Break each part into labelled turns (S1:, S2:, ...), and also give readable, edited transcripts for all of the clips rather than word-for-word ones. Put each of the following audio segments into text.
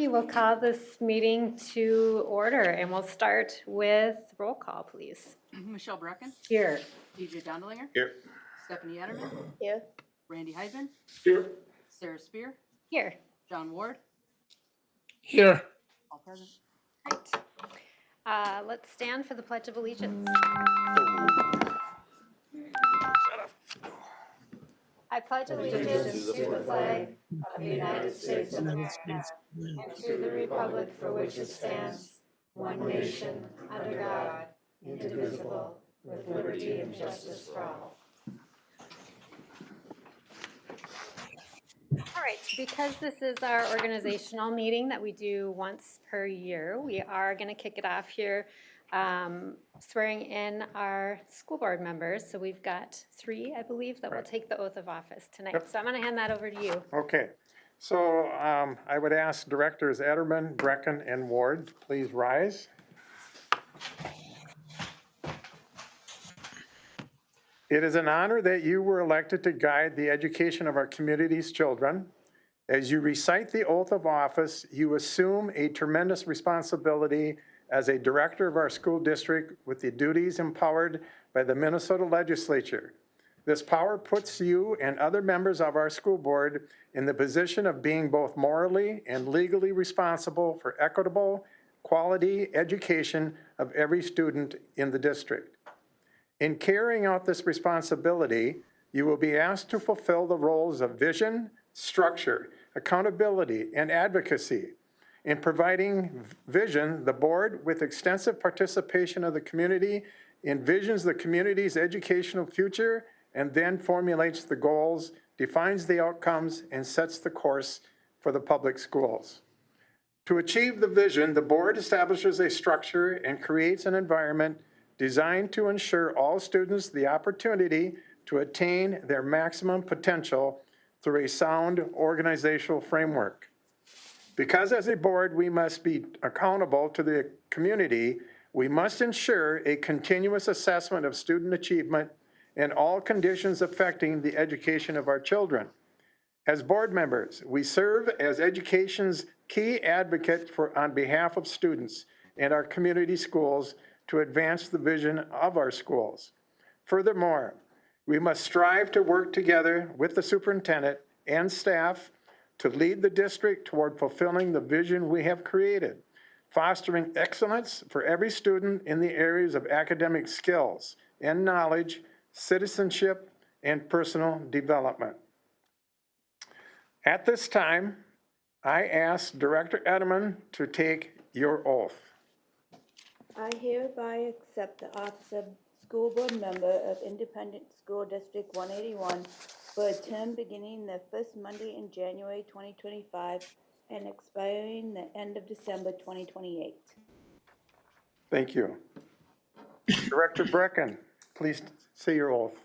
S1: We will call this meeting to order, and we'll start with roll call, please.
S2: Michelle Brecken.
S1: Here.
S2: DJ Dondelinger.
S3: Here.
S2: Stephanie Etterman.
S1: Here.
S2: Randy Heidman.
S3: Here.
S2: Sarah Spear.
S1: Here.
S2: John Ward.
S3: Here.
S2: All present.
S1: Great. Let's stand for the Pledge of Allegiance. I pledge allegiance to the flag of the United States of America and to the republic for which it stands, one nation, under God, indivisible, with liberty and justice for all. All right, because this is our organizational meeting that we do once per year, we are going to kick it off here, swearing in our school board members. So we've got 3, I believe, that will take the oath of office tonight.
S3: Yep.
S1: So I'm going to hand that over to you.
S3: Okay, so I would ask Directors Etterman, Brecken, and Ward to please rise. It is an honor that you were elected to guide the education of our community's children. As you recite the oath of office, you assume a tremendous responsibility as a director of our school district with the duties empowered by the Minnesota legislature. This power puts you and other members of our school board in the position of being both morally and legally responsible for equitable, quality education of every student in the district. In carrying out this responsibility, you will be asked to fulfill the roles of vision, structure, accountability, and advocacy. In providing vision, the board, with extensive participation of the community, envisions the community's educational future and then formulates the goals, defines the outcomes, and sets the course for the public schools. To achieve the vision, the board establishes a structure and creates an environment designed to ensure all students the opportunity to attain their maximum potential through a sound organizational framework. Because as a board, we must be accountable to the community, we must ensure a continuous assessment of student achievement and all conditions affecting the education of our children. As board members, we serve as education's key advocate on behalf of students and our community schools to advance the vision of our schools. Furthermore, we must strive to work together with the superintendent and staff to lead the district toward fulfilling the vision we have created, fostering excellence for every student in the areas of academic skills and knowledge, citizenship, and personal development. At this time, I ask Director Etterman to take your oath.
S4: I hereby accept the office of School Board Member of Independent School District 181 for a term beginning the first Monday in January 2025 and expiring the end of December 2028.
S3: Thank you. Director Brecken, please say your oath.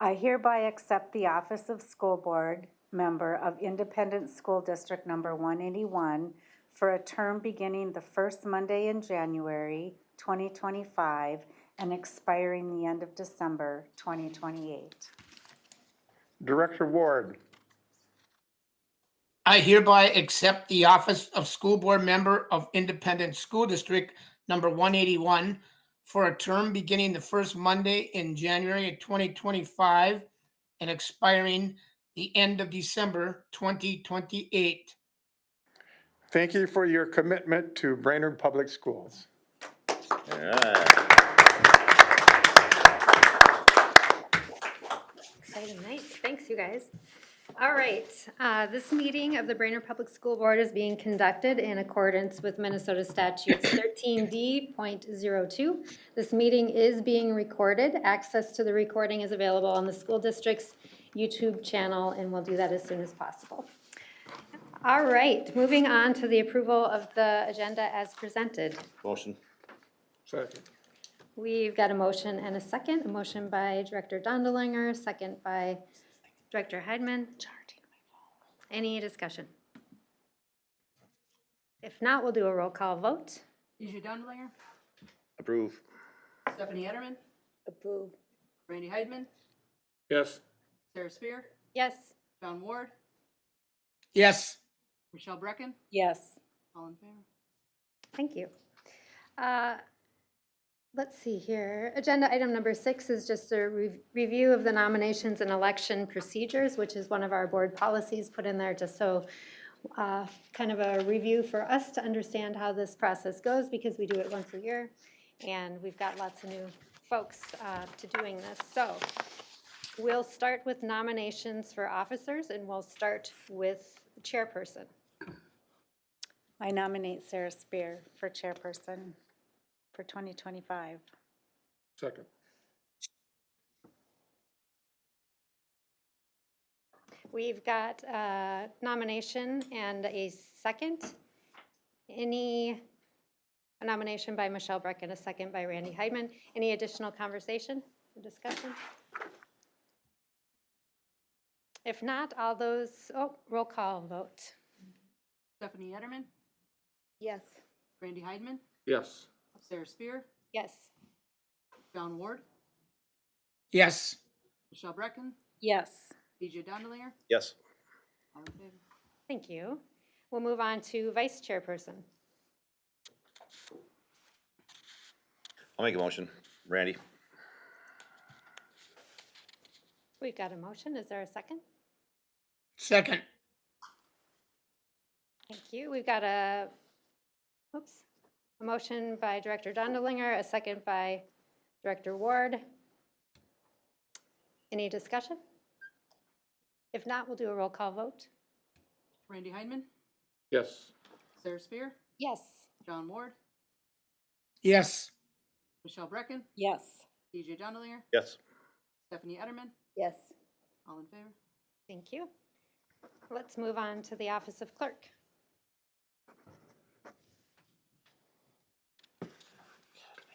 S5: I hereby accept the office of School Board Member of Independent School District Number 181 for a term beginning the first Monday in January 2025 and expiring the end of December 2028.
S3: Director Ward.
S6: I hereby accept the office of School Board Member of Independent School District Number 181 for a term beginning the first Monday in January of 2025 and expiring the end of December 2028.
S3: Thank you for your commitment to Brainerd Public Schools.
S1: Exciting night. Thanks, you guys. All right, this meeting of the Brainerd Public School Board is being conducted in accordance with Minnesota Statutes 13D.02. This meeting is being recorded. Access to the recording is available on the school district's YouTube channel, and we'll do that as soon as possible. All right, moving on to the approval of the agenda as presented.
S7: Motion.
S3: Second.
S1: We've got a motion and a second. A motion by Director Dondelinger, second by Director Heidman. Any discussion? If not, we'll do a roll call vote.
S2: DJ Dondelinger.
S7: Approve.
S2: Stephanie Etterman.
S4: Approve.
S2: Randy Heidman.
S3: Yes.
S2: Sarah Spear.
S1: Yes.
S2: John Ward.
S6: Yes.
S2: Michelle Brecken.
S5: Yes.
S2: All in favor?
S1: Thank you. Let's see here. Agenda item number 6 is just a review of the nominations and election procedures, which is one of our board policies put in there just so kind of a review for us to understand how this process goes because we do it once a year and we've got lots of new folks to doing this. So we'll start with nominations for officers and we'll start with the chairperson.
S5: I nominate Sarah Spear for chairperson for 2025.
S7: Second.
S1: We've got a nomination and a second. A nomination by Michelle Brecken, a second by Randy Heidman. Any additional conversation or discussion? If not, all those, roll call vote.
S2: Stephanie Etterman,
S4: Yes.
S2: Randy Heidman,
S7: Yes.
S2: Sarah Spear,
S1: Yes.
S2: John Ward,
S6: Yes.
S2: Michelle Brecken,
S5: Yes.
S2: BJ Dondelinger,
S8: Yes.
S2: all in favor?
S1: Thank you. We'll move on to vice chairperson.
S8: I'll make a motion. Randy?
S1: We've got a motion. Is there a second?
S6: Second.
S1: Thank you. We've got a motion by Director Dondelinger, a second by Director Ward. Any discussion? If not, we'll do a roll call vote.
S2: Randy Heidman,
S7: Yes.
S2: Sarah Spear,
S1: Yes.
S2: John Ward,
S6: Yes.
S2: Michelle Brecken,
S5: Yes.
S2: BJ Dondelinger,
S8: Yes.
S2: Stephanie Etterman,
S4: Yes.
S2: all in favor?
S1: Thank you. Let's move on to the office of clerk.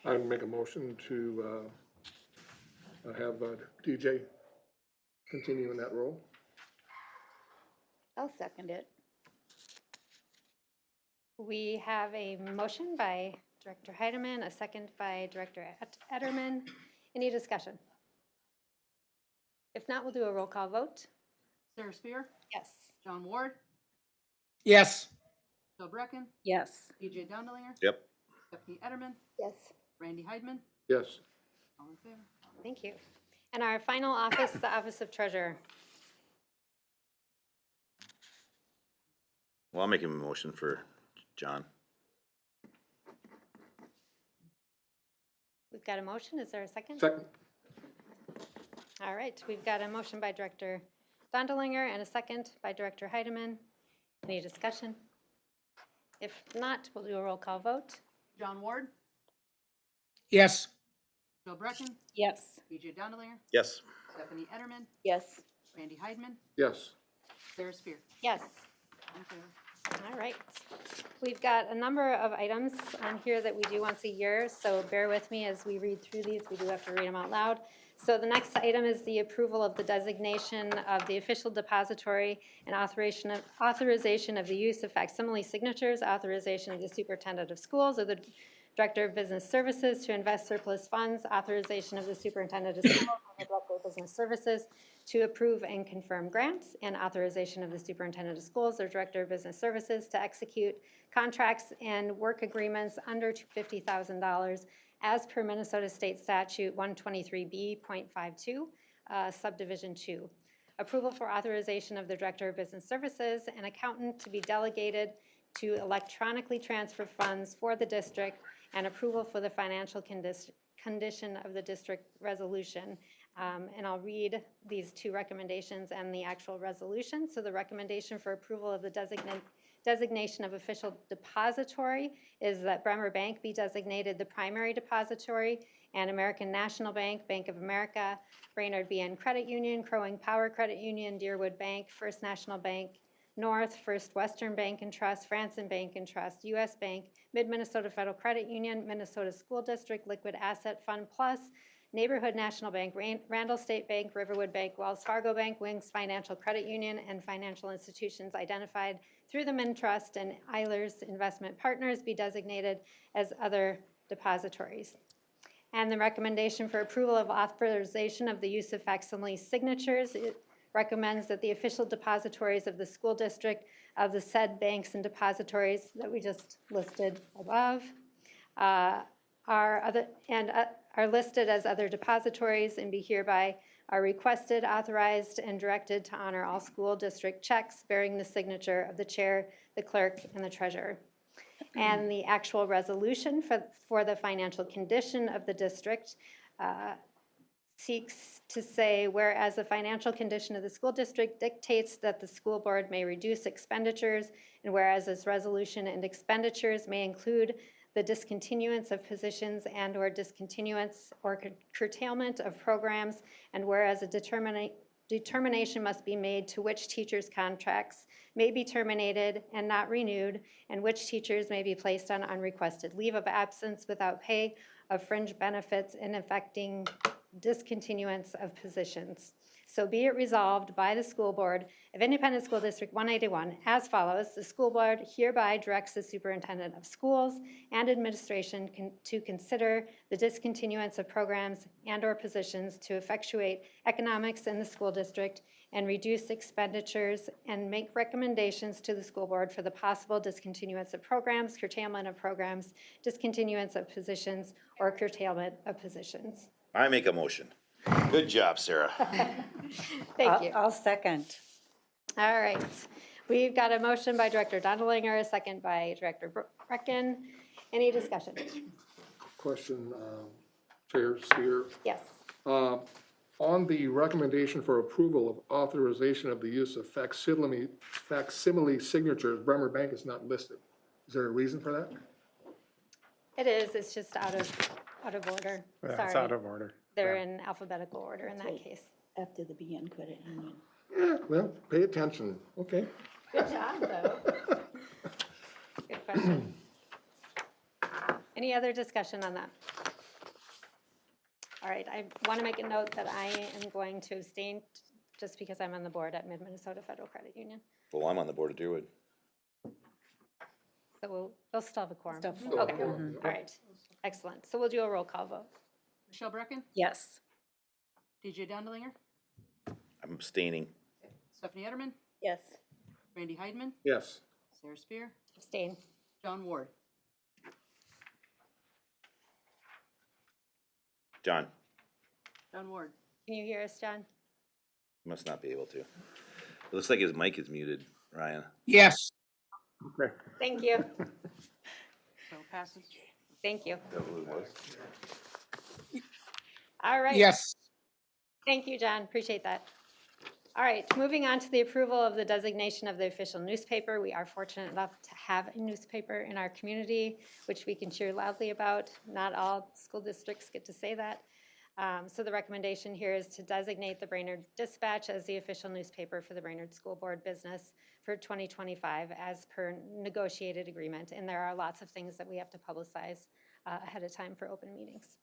S7: I'd make a motion to have DJ continue in that role.
S4: I'll second it.
S1: We have a motion by Director Heidemann, a second by Director Etterman. Any discussion? If not, we'll do a roll call vote.
S2: Sarah Spear,
S1: Yes.
S2: John Ward,
S6: Yes.
S2: Michelle Brecken,
S5: Yes.
S2: BJ Dondelinger,
S8: Yep.
S2: Stephanie Etterman,
S4: Yes.
S2: Randy Heidman,
S7: Yes.
S2: all in favor?
S1: Thank you. And our final office, the office of treasurer.
S8: Well, I'll make a motion for John.
S1: We've got a motion. Is there a second?
S7: Second.
S1: All right. We've got a motion by Director Dondelinger and a second by Director Heidemann. Any discussion? If not, we'll do a roll call vote.
S2: John Ward,
S6: Yes.
S2: Michelle Brecken,
S5: Yes.
S2: BJ Dondelinger,
S8: Yes.
S2: Stephanie Etterman,
S4: Yes.
S2: Randy Heidman,
S7: Yes.
S2: Sarah Spear,
S1: Yes.
S2: all in favor?
S1: All right. We've got a number of items on here that we do once a year, so bear with me as we read through these. We do have to read them out loud. So the next item is the approval of the designation of the official depository and authorization of the use of facsimile signatures, authorization of the superintendent of schools or the director of business services to invest surplus funds, authorization of the superintendent of schools or the director of business services to approve and confirm grants, and authorization of the superintendent of schools or director of business services to execute contracts and work agreements under $50,000 as per Minnesota State Statute 123B.52, subdivision 2. Approval for authorization of the director of business services and accountant to be delegated to electronically transfer funds for the district, and approval for the financial condition of the district resolution. And I'll read these two recommendations and the actual resolution. So the recommendation for approval of the designation of official depository is that Bremer Bank be designated the primary depository, and American National Bank, Bank of America, Brainerd BN Credit Union, Crowing Power Credit Union, Deerwood Bank, First National Bank North, First Western Bank and Trust, Franson Bank and Trust, U.S. Bank, Mid-Minnesota Federal Credit Union, Minnesota School District, Liquid Asset Fund Plus, Neighborhood National Bank, Randall State Bank, Riverwood Bank, Wells Fargo Bank, Wings Financial Credit Union, and financial institutions identified through the Mintrust and Eilers Investment Partners be designated as other depositories. And the recommendation for approval of authorization of the use of facsimile signatures, it recommends that the official depositories of the school district of the said banks and depositories that we just listed above are listed as other depositories and be hereby are requested, authorized, and directed to honor all school district checks bearing the signature of the chair, the clerk, and the treasurer. And the actual resolution for the financial condition of the district seeks to say, whereas the financial condition of the school district dictates that the school board may reduce expenditures, and whereas this resolution and expenditures may include the discontinuance of positions and/or discontinuance or curtailment of programs, and whereas a determination must be made to which teachers' contracts may be terminated and not renewed, and which teachers may be placed on unrequested leave of absence without pay of fringe benefits and affecting discontinuance of positions. So be it resolved by the school board of Independent School District 181 as follows. The school board hereby directs the superintendent of schools and administration to consider the discontinuance of programs and/or positions to effectuate economics in the school district and reduce expenditures and make recommendations to the school board for the possible discontinuance of programs, curtailment of programs, discontinuance of positions, or curtailment of positions.
S8: I make a motion. Good job, Sarah.
S1: Thank you.
S5: I'll second.
S1: All right. We've got a motion by Director Dondelinger, a second by Director Brecken. Any discussion?
S7: Question, Chair Steer.
S1: Yes.
S7: On the recommendation for approval of authorization of the use of facsimile signatures, Bremer Bank is not listed. Is there a reason for that?
S1: It is. It's just out of order.
S3: That's
S1: Sorry.
S3: out of order.
S1: They're in alphabetical order in that
S4: right.
S1: case.
S4: After the BN Credit Union.
S7: Yeah, well, pay attention, okay.
S1: Good job, though. Good question. Any other discussion on that? All right, I want to make a note that I am going to abstain just because I'm on the board at Mid-Minnesota Federal Credit Union.
S8: Well, I'm on the board of Deerwood.
S1: So we'll still have a quorum.
S5: Still have a
S1: Okay, all right, excellent. So we'll do a roll call vote.
S2: Michelle Brecken,
S5: Yes.
S2: DJ Dondelinger,
S8: I'm abstaining.
S2: Stephanie Etterman,
S4: Yes.
S2: Randy Heidman,
S7: Yes.
S2: Sarah Spear,
S1: Abstain.
S2: John Ward.
S8: John,
S2: John Ward.
S1: Can you hear us, John?
S8: must not be able to. It looks like his mic is muted, Ryan.
S6: Yes.
S3: Okay.
S1: Thank you.
S2: So passes.
S1: Thank you.
S8: Is that who it was?
S1: All right.
S6: Yes.
S1: Thank you, John. Appreciate that. All right, moving on to the approval of the designation of the official newspaper. We are fortunate enough to have a newspaper in our community, which we can cheer loudly about. Not all school districts get to say that. So the recommendation here is to designate the Brainerd Dispatch as the official newspaper for the Brainerd School Board business for 2025 as per negotiated agreement. And there are lots of things that we have to publicize ahead of time for open meetings.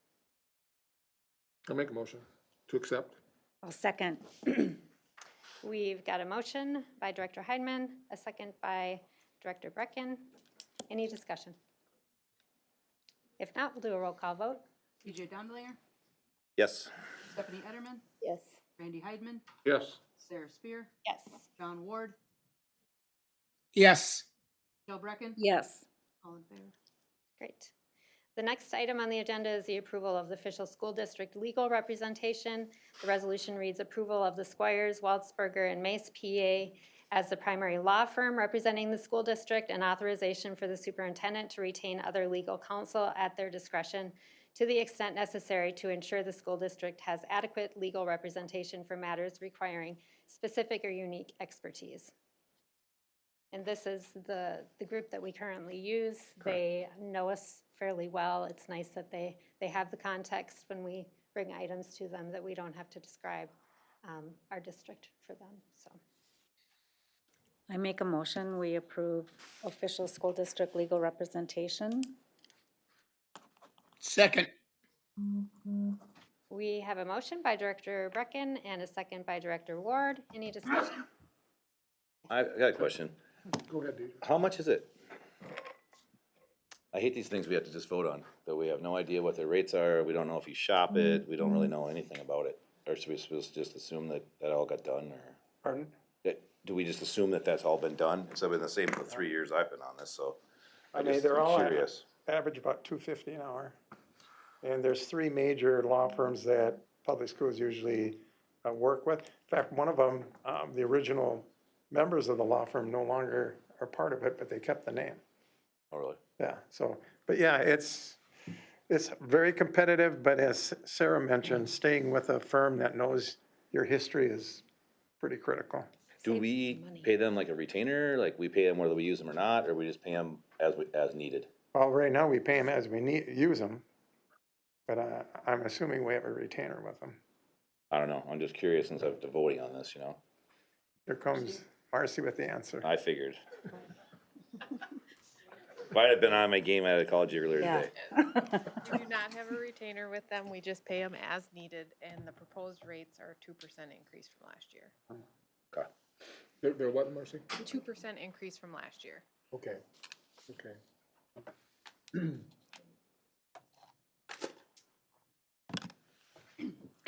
S7: I'll make a motion to accept.
S5: I'll second.
S1: We've got a motion by Director Heidman, a second by Director Brecken. Any discussion? If not, we'll do a roll call vote.
S2: DJ Dondelinger,
S8: Yes.
S2: Stephanie Etterman,
S4: Yes.
S2: Randy Heidman,
S7: Yes.
S2: Sarah Spear,
S1: Yes.
S2: John Ward,
S6: Yes.
S2: Michelle Brecken.
S5: Yes.
S2: All in favor.
S1: Great. The next item on the agenda is the approval of the official school district legal representation. The resolution reads approval of the Squires, Waltzberger, and Mace PA as the primary law firm representing the school district and authorization for the superintendent to retain other legal counsel at their discretion to the extent necessary to ensure the school district has adequate legal representation for matters requiring specific or unique expertise. And this is the group that we currently use. They know us fairly well. It's nice that they have the context when we bring items to them that we don't have to describe our district for them, so.
S5: I make a motion, we approve official school district legal representation.
S6: Second.
S1: We have a motion by Director Brecken and a second by Director Ward. Any discussion?
S8: I got a question.
S7: Go ahead, DJ.
S8: How much is it? I hate these things we have to just vote on, but we have no idea what their rates are. We don't know if you shop it. We don't really know anything about it. Or should we supposed to just assume that that all got done or?
S3: Pardon?
S8: do we just assume that that's all been done? It's been the same for the 3 years I've been on this, so.
S3: I mean,
S8: just
S3: they're
S8: am
S3: all
S8: curious.
S3: average about $250 an hour. And there's three major law firms that public schools usually work with. In fact, one of them, the original members of the law firm no longer are part of it, but they kept the name.
S8: Oh, really?
S3: Yeah, so, but yeah, it's very competitive, but as Sarah mentioned, staying with a firm that knows your history is pretty critical.
S8: Do we pay them like a retainer? Like we pay them whether we use them or not, or we just pay them as needed?
S3: Well, right now, we pay them as we use them, but I'm assuming we have a retainer with them.
S8: I don't know. I'm just curious since I've been voting on this,
S3: Here comes Marcy with the answer.
S8: I figured. If I had been on my game, I'd have called you earlier
S5: Yeah.
S8: today.
S9: We do not have a retainer with them. We just pay them as needed, and the proposed rates are 2% increase from last year.
S8: Okay.
S7: They're what, Marcy?
S9: 2% increase from last year.
S7: Okay, okay.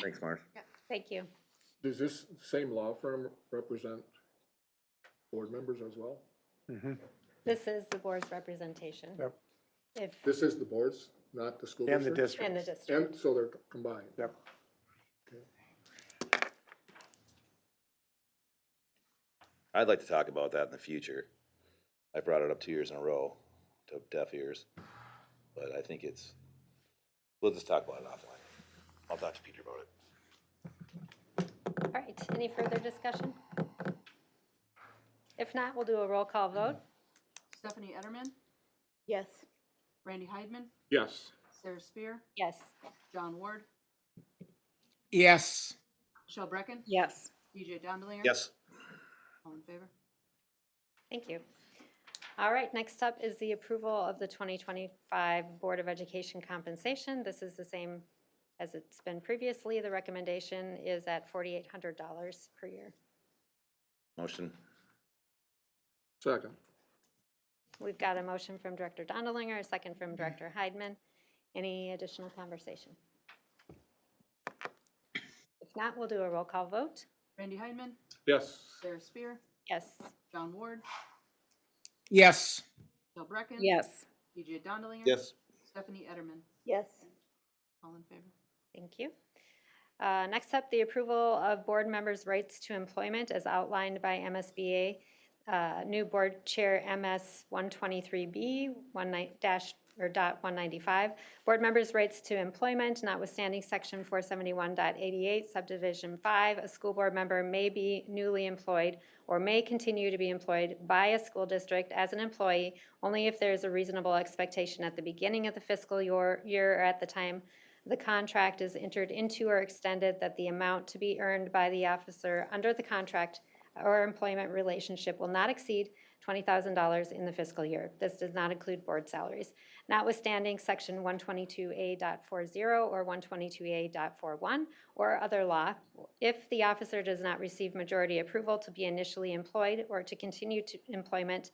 S8: Thanks, Mark.
S5: Thank you.
S7: Does this same law firm represent board members as well?
S5: This is the board's representation.
S3: Yep.
S5: If,
S7: This is the boards, not the school
S3: And the
S7: district?
S5: in the
S3: district.
S5: district.
S7: And so they're combined?
S3: Yep.
S8: I'd like to talk about that in the future. I brought it up 2 years in a row to deaf ears, but I think we'll just talk about it offline. I'll talk to Peter about it.
S1: All right, any further discussion? If not, we'll do a roll call vote.
S2: Stephanie Etterman,
S4: Yes.
S2: Randy Heidman,
S7: Yes.
S2: Sarah Spear,
S1: Yes.
S2: John Ward,
S6: Yes.
S2: Michelle Brecken,
S5: Yes.
S2: DJ Dondelinger.
S8: Yes.
S2: All in favor?
S1: Thank you. All right, next up is the approval of the 2025 Board of Education compensation. This is the same as it's been previously. The recommendation is at $4,800 per year.
S8: Motion.
S7: Second.
S1: We've got a motion from Director Dondelinger, a second from Director Heidman. Any additional conversation? If not, we'll do a roll call vote.
S2: Randy Heidman,
S7: Yes.
S2: Sarah Spear,
S1: Yes.
S2: John Ward,
S6: Yes.
S2: Michelle Brecken.
S5: Yes.
S2: DJ Dondelinger.
S8: Yes.
S2: Stephanie Etterman.
S4: Yes.
S2: All in favor?
S1: Thank you. Next up, the approval of board members' rights to employment as outlined by MSBA. New board chair MS 123B .195. Board members' rights to employment, notwithstanding section 471.88 subdivision 5, a school board member may be newly employed or may continue to be employed by a school district as an employee only if there is a reasonable expectation at the beginning of the fiscal year or at the time the contract is entered into or extended that the amount to be earned by the officer under the contract or employment relationship will not exceed $20,000 in the fiscal year. This does not include board salaries. Notwithstanding section 122A.40 or 122A.41 or other law, if the officer does not receive majority approval to be initially employed or to continue to employment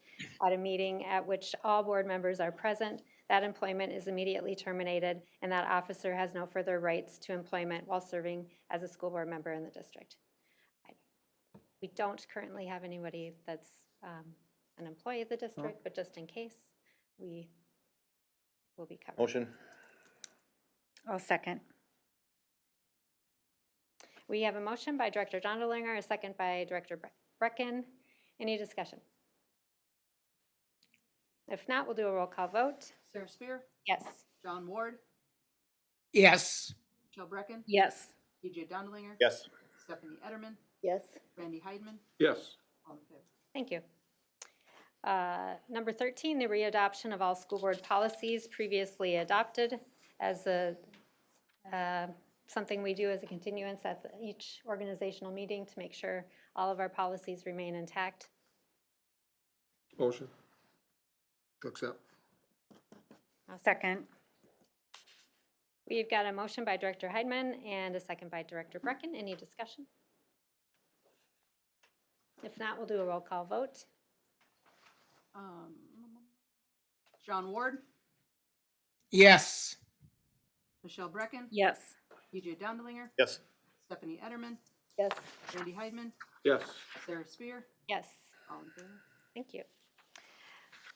S1: at a meeting at which all board members are present, that employment is immediately terminated and that officer has no further rights to employment while serving as a school board member in the district. We don't currently have anybody that's an employee of the district, but just in case, we will be covered.
S8: Motion.
S5: I'll second.
S1: We have a motion by Director Dondelinger, a second by Director Brecken. Any discussion? If not, we'll do a roll call vote.
S2: Sarah Spear,
S1: Yes.
S2: John Ward,
S6: Yes.
S2: Michelle Brecken,
S5: Yes.
S2: DJ Dondelinger.
S8: Yes.
S2: Stephanie Etterman,
S4: Yes.
S2: Randy Heidman.
S7: Yes.
S2: All in favor?
S1: Thank you. Number 13, the readoption of all school board policies previously adopted as something we do as a continuance at each organizational meeting to make sure all of our policies remain intact.
S7: Motion. To accept.
S5: Second.
S1: We've got a motion by Director Heidman and a second by Director Brecken. Any discussion? If not, we'll do a roll call vote.
S2: John Ward,
S6: Yes.
S2: Michelle Brecken,
S5: Yes.
S2: DJ Dondelinger,
S8: Yes.
S2: Stephanie Etterman,
S4: Yes.
S2: Randy Heidman,
S7: Yes.
S2: Sarah Spear,
S1: Yes.
S2: all in favor?
S1: Thank you.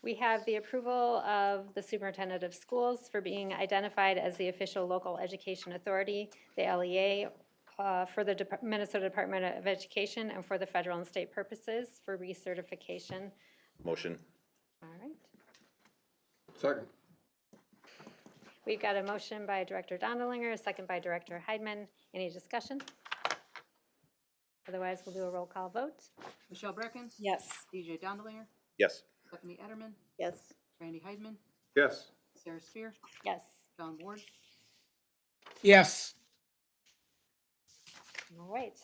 S1: We have the approval of the superintendent of schools for being identified as the official local education authority, the LEA, for the Minnesota Department of Education and for the federal and state purposes for recertification.
S8: Motion.
S1: All right.
S7: Second.
S1: We've got a motion by Director Dondelinger, a second by Director Heidman. Any discussion? Otherwise, we'll do a roll call vote.
S2: Michelle Brecken,
S5: Yes.
S2: DJ Dondelinger,
S8: Yes.
S2: Stephanie Etterman,
S4: Yes.
S2: Randy Heidman,
S7: Yes.
S2: Sarah Spear,
S1: Yes.
S2: John Ward,
S6: Yes.
S1: All right.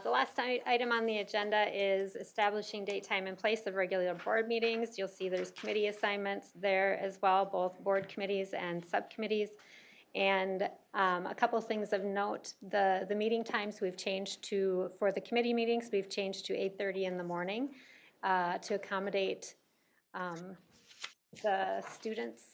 S1: The last item on the agenda is establishing date, time, and place of regular board meetings. You'll see there's committee assignments there as well, both board committees and subcommittees. And a couple things of note, the meeting times we've changed to, for the committee meetings, we've changed to 8:30 in the morning to accommodate the students'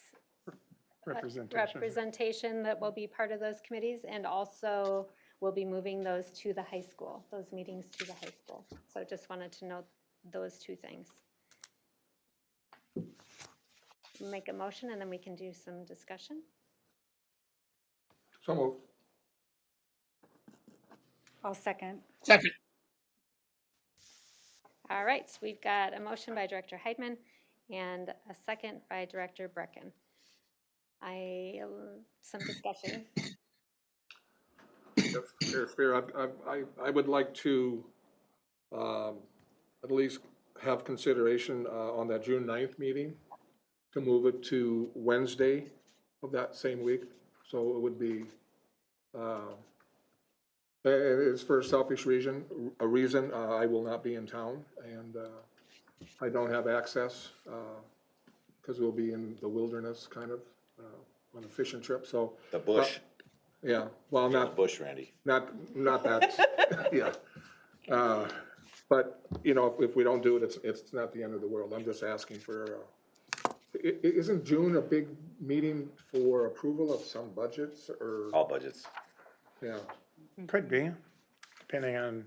S1: representation that will be part of those committees, and also we'll be moving those to the high school, those meetings to the high school. So just wanted to note those two things. Make a motion and then we can do some discussion.
S7: So moved.
S5: I'll second.
S6: Second.
S1: All right, we've got a motion by Director Heidman and a second by Director Brecken. Some discussion.
S7: Fair. I would like to at least have consideration on that June 9th meeting to move it to Wednesday of that same week. So it would be, it's for a selfish reason. I will not be in town and I don't have access because we'll be in the wilderness kind of on a fishing trip. So
S8: The bush.
S7: yeah, well,
S8: The
S7: not
S8: bush, Randy.
S7: not that, yeah. But, you know, if we don't do it, it's not the end of the world. I'm just asking for, isn't June a big meeting for approval of some budgets or,
S8: All budgets.
S7: yeah?
S3: Could be, depending on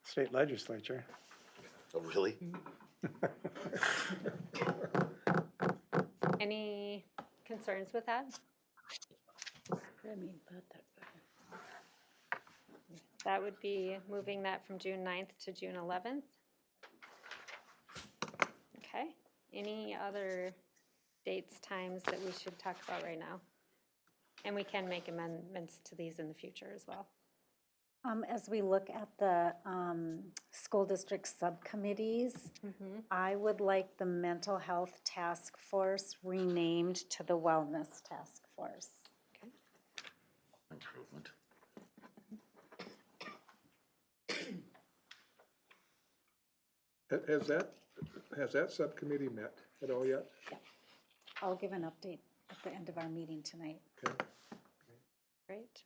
S3: state legislature.
S8: Oh, really?
S1: Any concerns with that? That would be moving that from June 9th to June 11th. Okay, any other dates, times that we should talk about right now? And we can make amendments to these in the future as well.
S5: As we look at the school district subcommittees, I would like the mental health task force renamed to the wellness task force.
S8: Improvement.
S7: Has that subcommittee met at all yet?
S5: I'll give an update at the end of our meeting tonight.
S7: Okay.
S1: Great.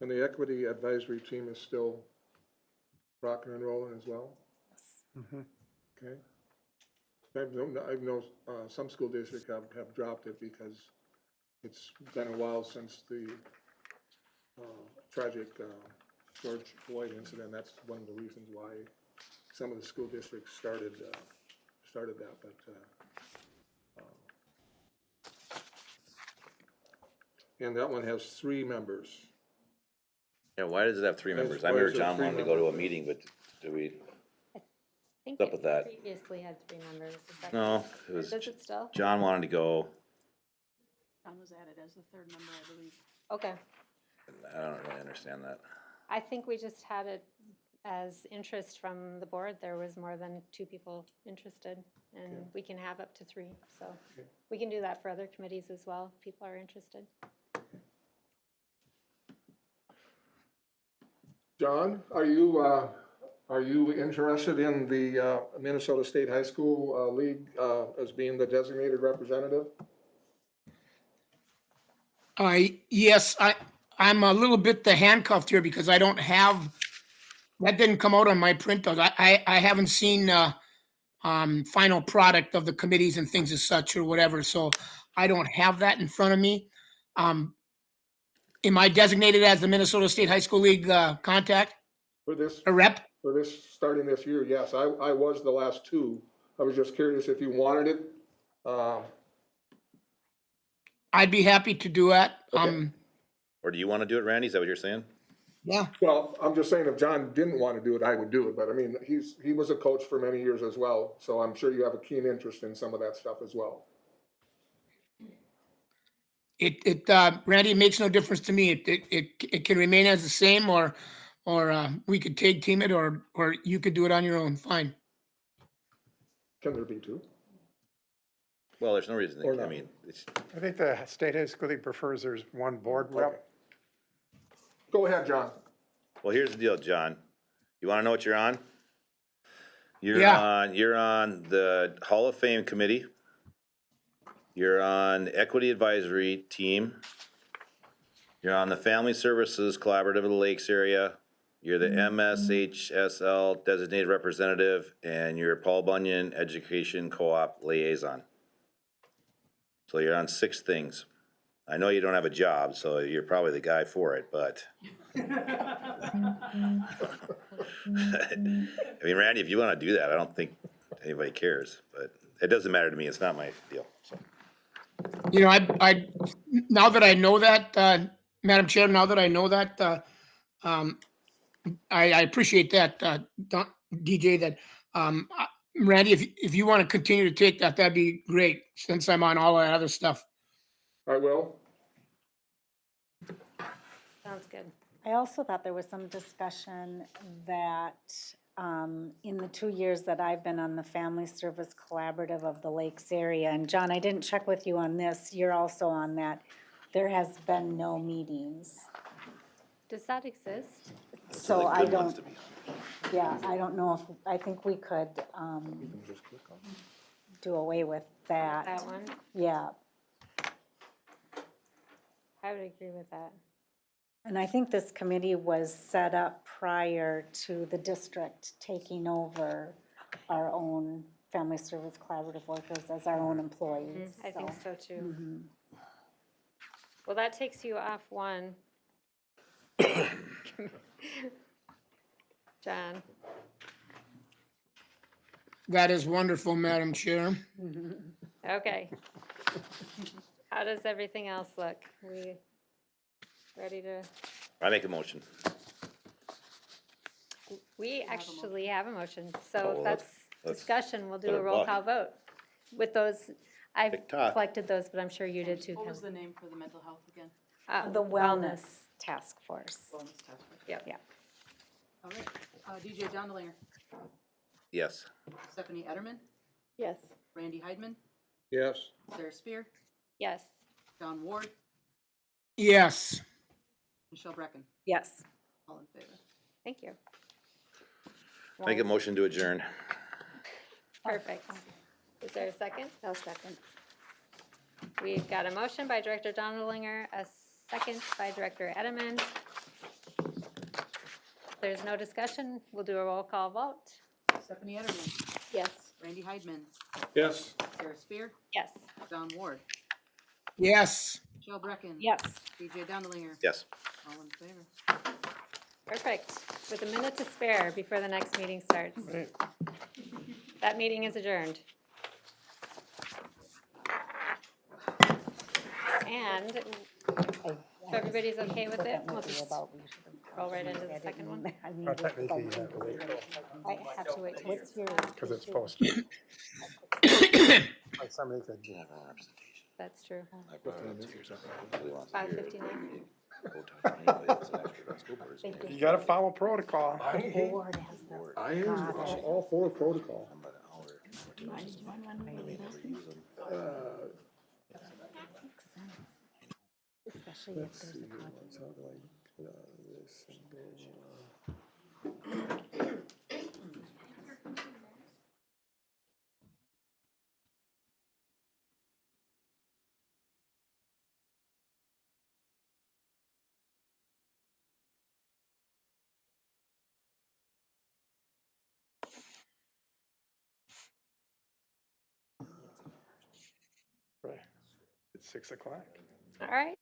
S7: And the equity advisory team is still rocking and rolling as well? Okay. I know some school districts have dropped it because it's been a while since the tragic George Floyd incident. That's one of the reasons why some of the school districts started that, but and that one has 3 members.
S8: Yeah, why does it have 3 members? I
S7: Why
S8: remember
S7: is it
S8: John
S7: 3
S8: wanted to go to a
S7: members?
S8: meeting, but do we,
S1: I think
S8: What's up with that?
S1: previously had 3 members. Is that
S8: no,
S1: correct?
S8: it was,
S1: Does it still?
S8: John wanted to go.
S2: John was added as the third member, I believe.
S1: Okay.
S8: I don't really understand that.
S1: I think we just had it as interest from the board. There was more than 2 people interested, and we can have up to 3. So we can do that for other committees as well, if people are interested.
S7: John, are you interested in the Minnesota State High School League as being the designated representative?
S6: Yes, I'm a little bit handcuffed here because I don't have, that didn't come out on my printouts. I haven't seen final product of the committees and things as such or whatever, so I don't have that in front of me. Am I designated as the Minnesota State High School League contact?
S7: For this,
S6: a rep?
S7: starting this year, yes, I was the last two. I was just curious if you wanted it.
S6: I'd be happy to do that.
S8: Okay. Or do you want to do it, Randy? Is that what you're saying?
S6: Yeah,
S7: Well, I'm just saying if John didn't want to do it, I would do it, but I mean, he was a coach for many years as well, so I'm sure you have a keen interest in some of that stuff as well.
S6: Randy, it makes no difference to me. It can remain as the same, or we could tag team it, or you could do it on your own, fine.
S7: Can there be two?
S8: Well, there's no reason,
S7: Or
S8: I
S7: not.
S8: mean, it's,
S3: I think the State High School League prefers there's one board rep.
S7: Okay. Go ahead, John.
S8: well, here's the deal, John. You want to know what you're on?
S6: Yeah.
S8: You're on the Hall of Fame committee. You're on the Equity Advisory Team. You're on the Family Services Collaborative of the Lakes area. You're the MSHSL Designated Representative, and you're Paul Bunyan Education Co-op Liaison. So you're on 6 things. I know you don't have a job, so you're probably the guy for it, but. I mean, Randy, if you want to do that, I don't think anybody cares, but it doesn't matter to me. It's not my deal, so.
S6: You know, I now that I know that, Madam Chair, now that I know that, I appreciate that, DJ, that, Randy, if you want to continue to take that, that'd be great, since I'm on all that other stuff.
S7: I will.
S1: Sounds good.
S5: I also thought there was some discussion that in the 2 years that I've been on the Family Service Collaborative of the Lakes area, and John, I didn't check with you on this, you're also on that, there has been no meetings.
S1: Does that exist?
S5: So I
S8: Good ones
S5: don't,
S8: to be.
S5: yeah, I don't know if, I think we could do away with
S1: That
S5: that.
S1: one?
S5: Yeah,
S1: I would agree with that.
S5: and I think this committee was set up prior to the district taking over our own Family Service Collaborative workers as our own employees.
S1: I think so too.
S5: Mhm.
S1: Well, that takes you off one. John,
S6: That is wonderful, Madam Chair.
S1: okay. How does everything else look? We ready to,
S8: I make a motion.
S1: we actually have a motion, so
S8: Oh,
S1: if
S8: well,
S1: that's
S8: let's
S1: discussion, we'll do
S8: let
S1: a
S8: her
S1: roll
S8: buck.
S1: call vote. With those, I've
S8: TikTok.
S1: collected those, but I'm sure you did too,
S2: What was
S1: Ken.
S2: the name for the mental health again?
S5: The Wellness Task Force.
S2: Wellness Task Force.
S1: Yep.
S5: Yeah.
S2: All right, DJ Donalinger,
S8: Yes.
S2: Stephanie Etterman,
S4: Yes.
S2: Randy Heidman,
S7: Yes.
S2: Sarah Spear,
S1: Yes.
S2: John Ward,
S6: Yes.
S2: Michelle Brecken,
S5: Yes.
S2: all in favor.
S1: Thank you.
S8: Make a motion to adjourn.
S1: Perfect. Is there a second?
S5: I'll second.
S1: We've got a motion by Director Donalinger, a second by Director Edelman. If there's no discussion, we'll do a roll call vote.
S2: Stephanie Etterman,
S4: Yes.
S2: Randy Heidman,
S7: Yes.
S2: Sarah Spear,
S1: Yes.
S2: John Ward,
S6: Yes.
S2: Michelle Brecken.
S5: Yes.
S2: DJ Donalinger,
S8: Yes.
S2: all in favor.
S1: Perfect. With a minute to spare before the next meeting starts.
S7: Right.
S1: That meeting is adjourned. And if everybody's okay with it, we'll just roll right into the second one.
S3: Well, technically, you have to wait
S1: I have to wait till
S5: What's your?
S3: because it's posted. Like somebody could,
S1: That's true.
S8: I brought it up 2 years ago.
S1: 5:59. Thank
S3: you got to follow protocol.
S5: Board has their.
S7: I am all for protocol.
S5: Especially if there's a conflict.
S3: Right. It's 6 o'clock.
S1: All right.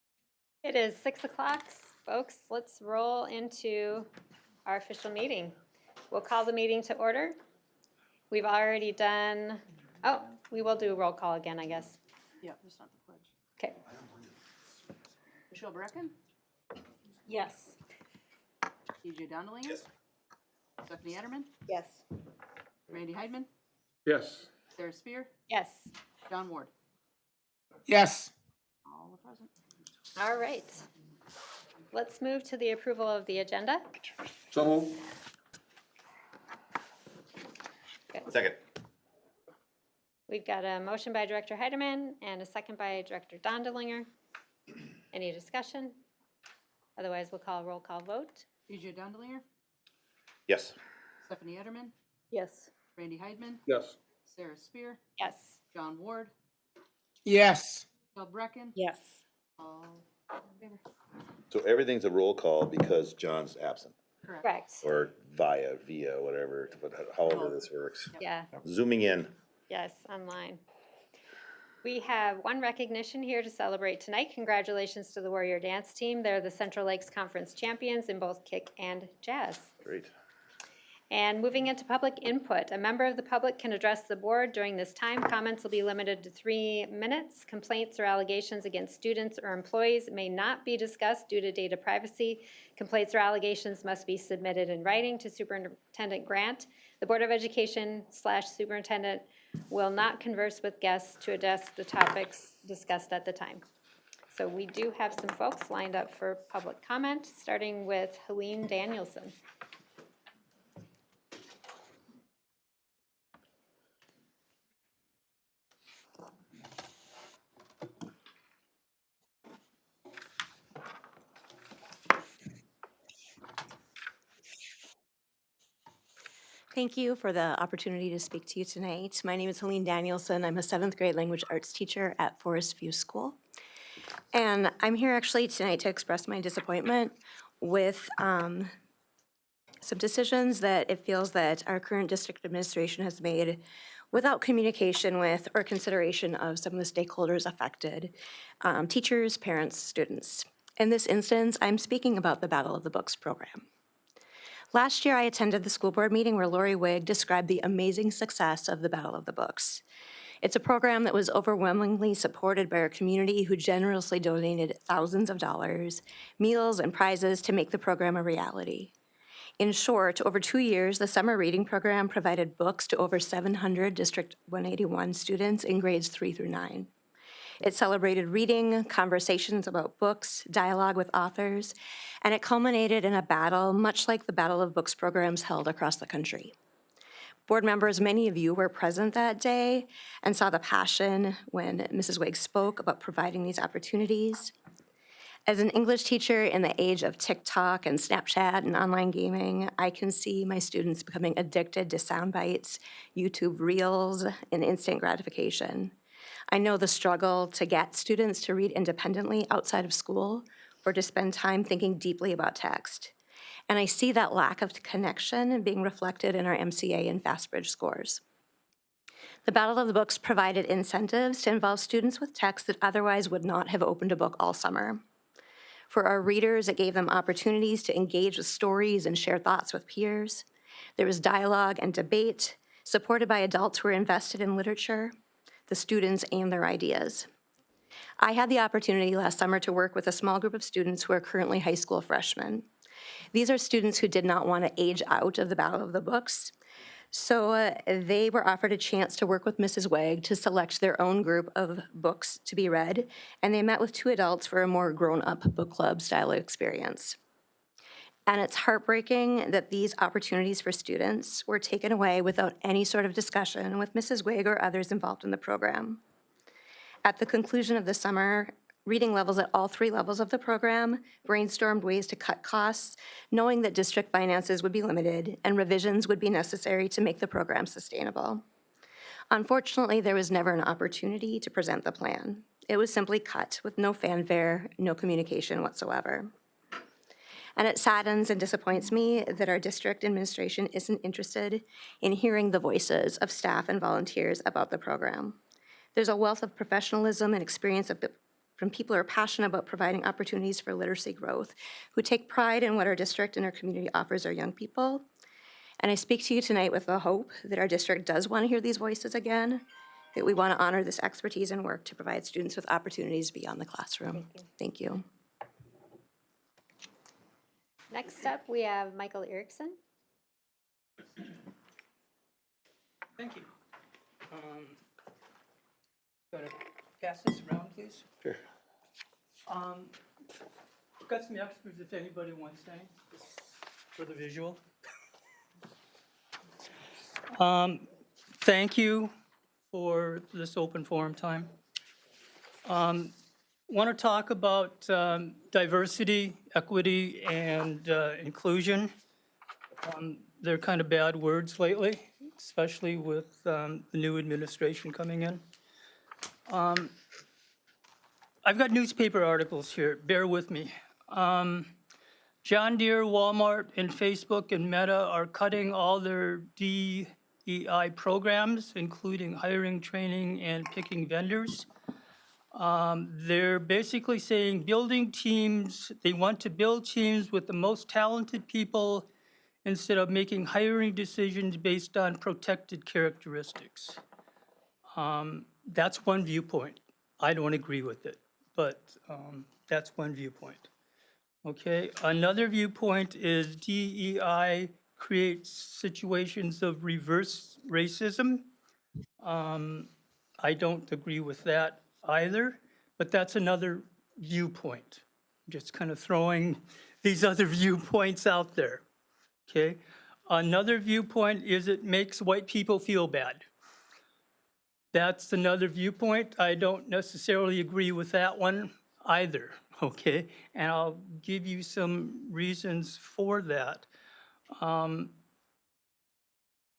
S1: It is 6 o'clock, folks. Let's roll into our official meeting. We'll call the meeting to order. We've already done, we will do a roll call again, I guess.
S2: Yeah, that's not the pledge.
S1: Okay.
S2: Michelle Brecken,
S5: Yes.
S2: EJ Dondelinger.
S8: Yes.
S2: Stephanie Etterman,
S4: Yes.
S2: Randy Heidman,
S7: Yes.
S2: Sarah Spear,
S1: Yes.
S2: John Ward.
S6: Yes.
S2: All are present.
S1: All right. Let's move to the approval of the agenda.
S7: So moved.
S8: Second.
S1: We've got a motion by Director Heidemann and a second by Director Dondelinger. Any discussion? Otherwise, we'll call a roll call vote.
S2: EJ Dondelinger,
S8: Yes.
S2: Stephanie Etterman,
S4: Yes.
S2: Randy Heidman,
S7: Yes.
S2: Sarah Spear,
S1: Yes.
S2: John Ward,
S6: Yes.
S2: Michelle Brecken.
S5: Yes.
S2: All in favor.
S8: So everything's a roll call because John's absent,
S2: Correct.
S1: Correct.
S8: or via, whatever, however this works.
S1: Yeah.
S8: Zooming in.
S1: Yes, online. We have one recognition here to celebrate tonight. Congratulations to the Warrior Dance Team. They're the Central Lakes Conference champions in both kick and jazz.
S8: Great.
S1: And moving into public input, a member of the public can address the board during this time. Comments will be limited to 3 minutes. Complaints or allegations against students or employees may not be discussed due to data privacy. Complaints or allegations must be submitted in writing to Superintendent Grant. The Board of Education/Superintendent will not converse with guests to address the topics discussed at the time. So we do have some folks lined up for public comment, starting with Helene Danielson.
S10: Thank you for the opportunity to speak to you tonight. My name is Helene Danielson. I'm a 7th grade language arts teacher at Forest View School. And I'm here actually tonight to express my disappointment with some decisions that it feels that our current district administration has made without communication with or consideration of some of the stakeholders affected, teachers, parents, students. In this instance, I'm speaking about the Battle of the Books program. Last year, I attended the school board meeting where Lori Wigg described the amazing success of the Battle of the Books. It's a program that was overwhelmingly supported by our community who generously donated thousands of dollars, meals, and prizes to make the program a reality. In short, over 2 years, the summer reading program provided books to over 700 District 181 students in grades 3 through 9. It celebrated reading, conversations about books, dialogue with authors, and it culminated in a battle much like the Battle of Books programs held across the country. Board members, many of you were present that day and saw the passion when Mrs. Wigg spoke about providing these opportunities. As an English teacher in the age of TikTok and Snapchat and online gaming, I can see my students becoming addicted to sound bites, YouTube reels, and instant gratification. I know the struggle to get students to read independently outside of school or to spend time thinking deeply about text. And I see that lack of connection being reflected in our MCA and FastBridge scores. The Battle of the Books provided incentives to involve students with texts that otherwise would not have opened a book all summer. For our readers, it gave them opportunities to engage with stories and share thoughts with peers. There was dialogue and debate, supported by adults who were invested in literature, the students, and their ideas. I had the opportunity last summer to work with a small group of students who are currently high school freshmen. These are students who did not want to age out of the Battle of the Books, so they were offered a chance to work with Mrs. Wigg to select their own group of books to be read, and they met with 2 adults for a more grown-up book club style experience. And it's heartbreaking that these opportunities for students were taken away without any sort of discussion with Mrs. Wigg or others involved in the program. At the conclusion of the summer, reading levels at all 3 levels of the program brainstormed ways to cut costs, knowing that district finances would be limited and revisions would be necessary to make the program sustainable. Unfortunately, there was never an opportunity to present the plan. It was simply cut with no fanfare, no communication whatsoever. And it saddens and disappoints me that our district administration isn't interested in hearing the voices of staff and volunteers about the program. There's a wealth of professionalism and experience of from people who are passionate about providing opportunities for literacy growth, who take pride in what our district and our community offers our young people. And I speak to you tonight with the hope that our district does want to hear these voices again, that we want to honor this expertise and work to provide students with opportunities beyond the classroom. Thank you.
S1: Next up, we have Michael Erickson.
S11: Thank you. Gotta pass this around, please.
S8: Sure.
S11: I've got some extras if anybody wants any, just for the visual. Thank you for this open forum time. Want to talk about diversity, equity, and inclusion. They're kind of bad words lately, especially with the new administration coming in. I've got newspaper articles here, bear with me. John Deere, Walmart, and Facebook and Meta are cutting all their DEI programs, including hiring, training, and picking vendors. They're basically saying building teams, they want to build teams with the most talented people instead of making hiring decisions based on protected characteristics. That's one viewpoint. I don't agree with it, but that's one viewpoint. Okay, another viewpoint is DEI creates situations of reverse racism. I don't agree with that either, but that's another viewpoint. Just kind of throwing these other viewpoints out there, okay? Another viewpoint is it makes white people feel bad. That's another viewpoint. I don't necessarily agree with that one either, okay? And I'll give you some reasons for that.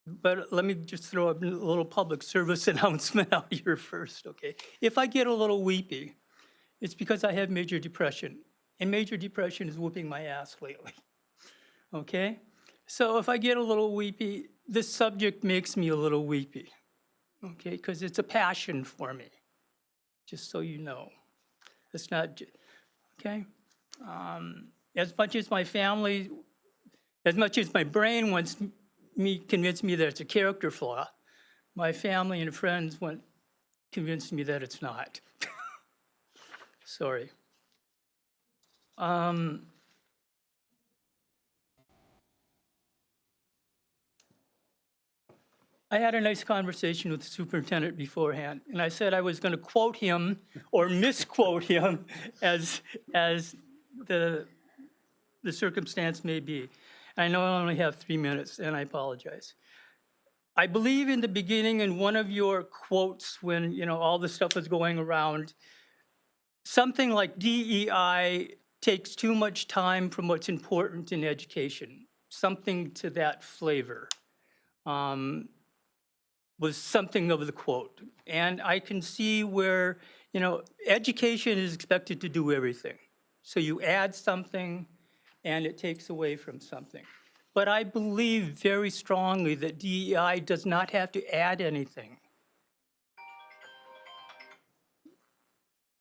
S11: But let me just throw a little public service announcement out here first, okay? If I get a little weepy, it's because I have major depression, and major depression is whooping my ass lately, okay? So if I get a little weepy, this subject makes me a little weepy, okay? Because it's a passion for me, just so you know. It's not, okay? As much as my family, as much as my brain wants convince me that it's a character flaw, my family and friends convinced me that it's not. Sorry. I had a nice conversation with the superintendent beforehand, and I said I was going to quote him or misquote him as the circumstance may be. I know I only have 3 minutes, and I apologize. I believe in the beginning in one of your quotes when, you know, all this stuff was going around, something like DEI takes too much time from what's important in education. Something to that flavor was something of the quote. And I can see where, you know, education is expected to do everything. So you add something and it takes away from something. But I believe very strongly that DEI does not have to add anything.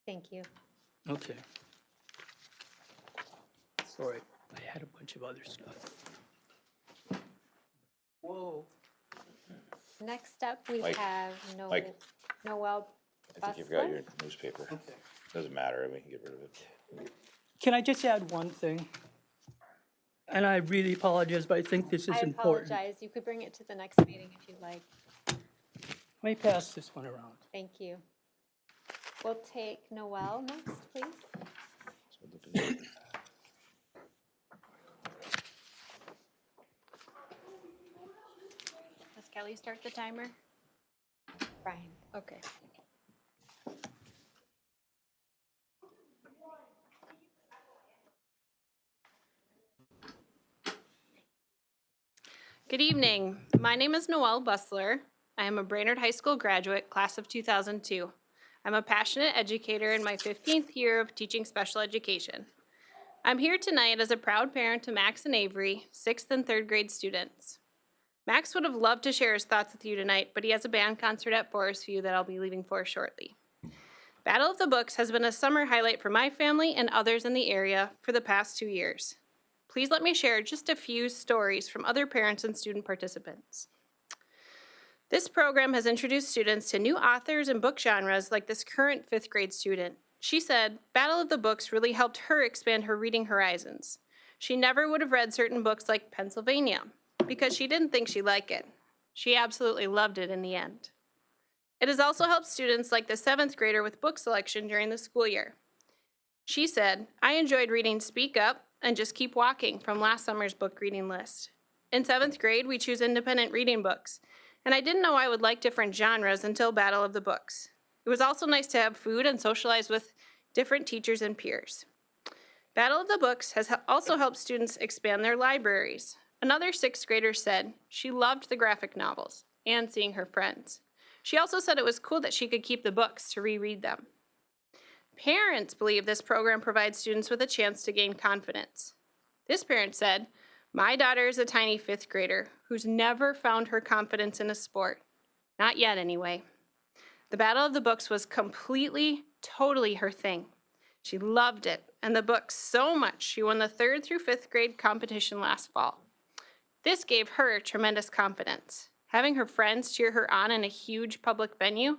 S1: Thank you.
S11: Okay. Sorry, I had a bunch of other stuff. Whoa.
S1: Next up, we
S8: Mike.
S1: have
S8: Mike.
S1: Noel
S8: I think you've got
S1: Bustler.
S8: your newspaper.
S11: Okay.
S8: Doesn't matter, we can get rid of it.
S11: Can I just add one thing? And I really apologize, but I think this is
S1: I
S11: important.
S1: apologize. You could bring it to the next meeting if you'd like.
S11: Let me pass this one around.
S1: Thank you. We'll take Noel next, please. Does Kelly start the timer? Brian, okay.
S12: Good evening. My name is Noelle Bustler. I am a Brainerd High School graduate, class of 2002. I'm a passionate educator in my 15th year of teaching special education. I'm here tonight as a proud parent to Max and Avery, 6th and 3rd grade students. Max would have loved to share his thoughts with you tonight, but he has a band concert at Forest View that I'll be leaving for shortly. Battle of the Books has been a summer highlight for my family and others in the area for the past 2 years. Please let me share just a few stories from other parents and student participants. This program has introduced students to new authors and book genres like this current 5th grade student. She said, Battle of the Books really helped her expand her reading horizons. She never would have read certain books like Pennsylvania because she didn't think she'd like it. She absolutely loved it in the end. It has also helped students like the 7th grader with book selection during the school year. She said, I enjoyed reading Speak Up and Just Keep Walking from last summer's book reading list. In 7th grade, we choose independent reading books, and I didn't know I would like different genres until Battle of the Books. It was also nice to have food and socialize with different teachers and peers. Battle of the Books has also helped students expand their libraries. Another 6th grader said she loved the graphic novels and seeing her friends. She also said it was cool that she could keep the books to reread them. Parents believe this program provides students with a chance to gain confidence. This parent said, my daughter is a tiny 5th grader who's never found her confidence in a sport. Not yet, anyway. The Battle of the Books was completely, totally her thing. She loved it and the books so much she won the 3rd through 5th grade competition last fall. This gave her tremendous confidence. Having her friends cheer her on in a huge public venue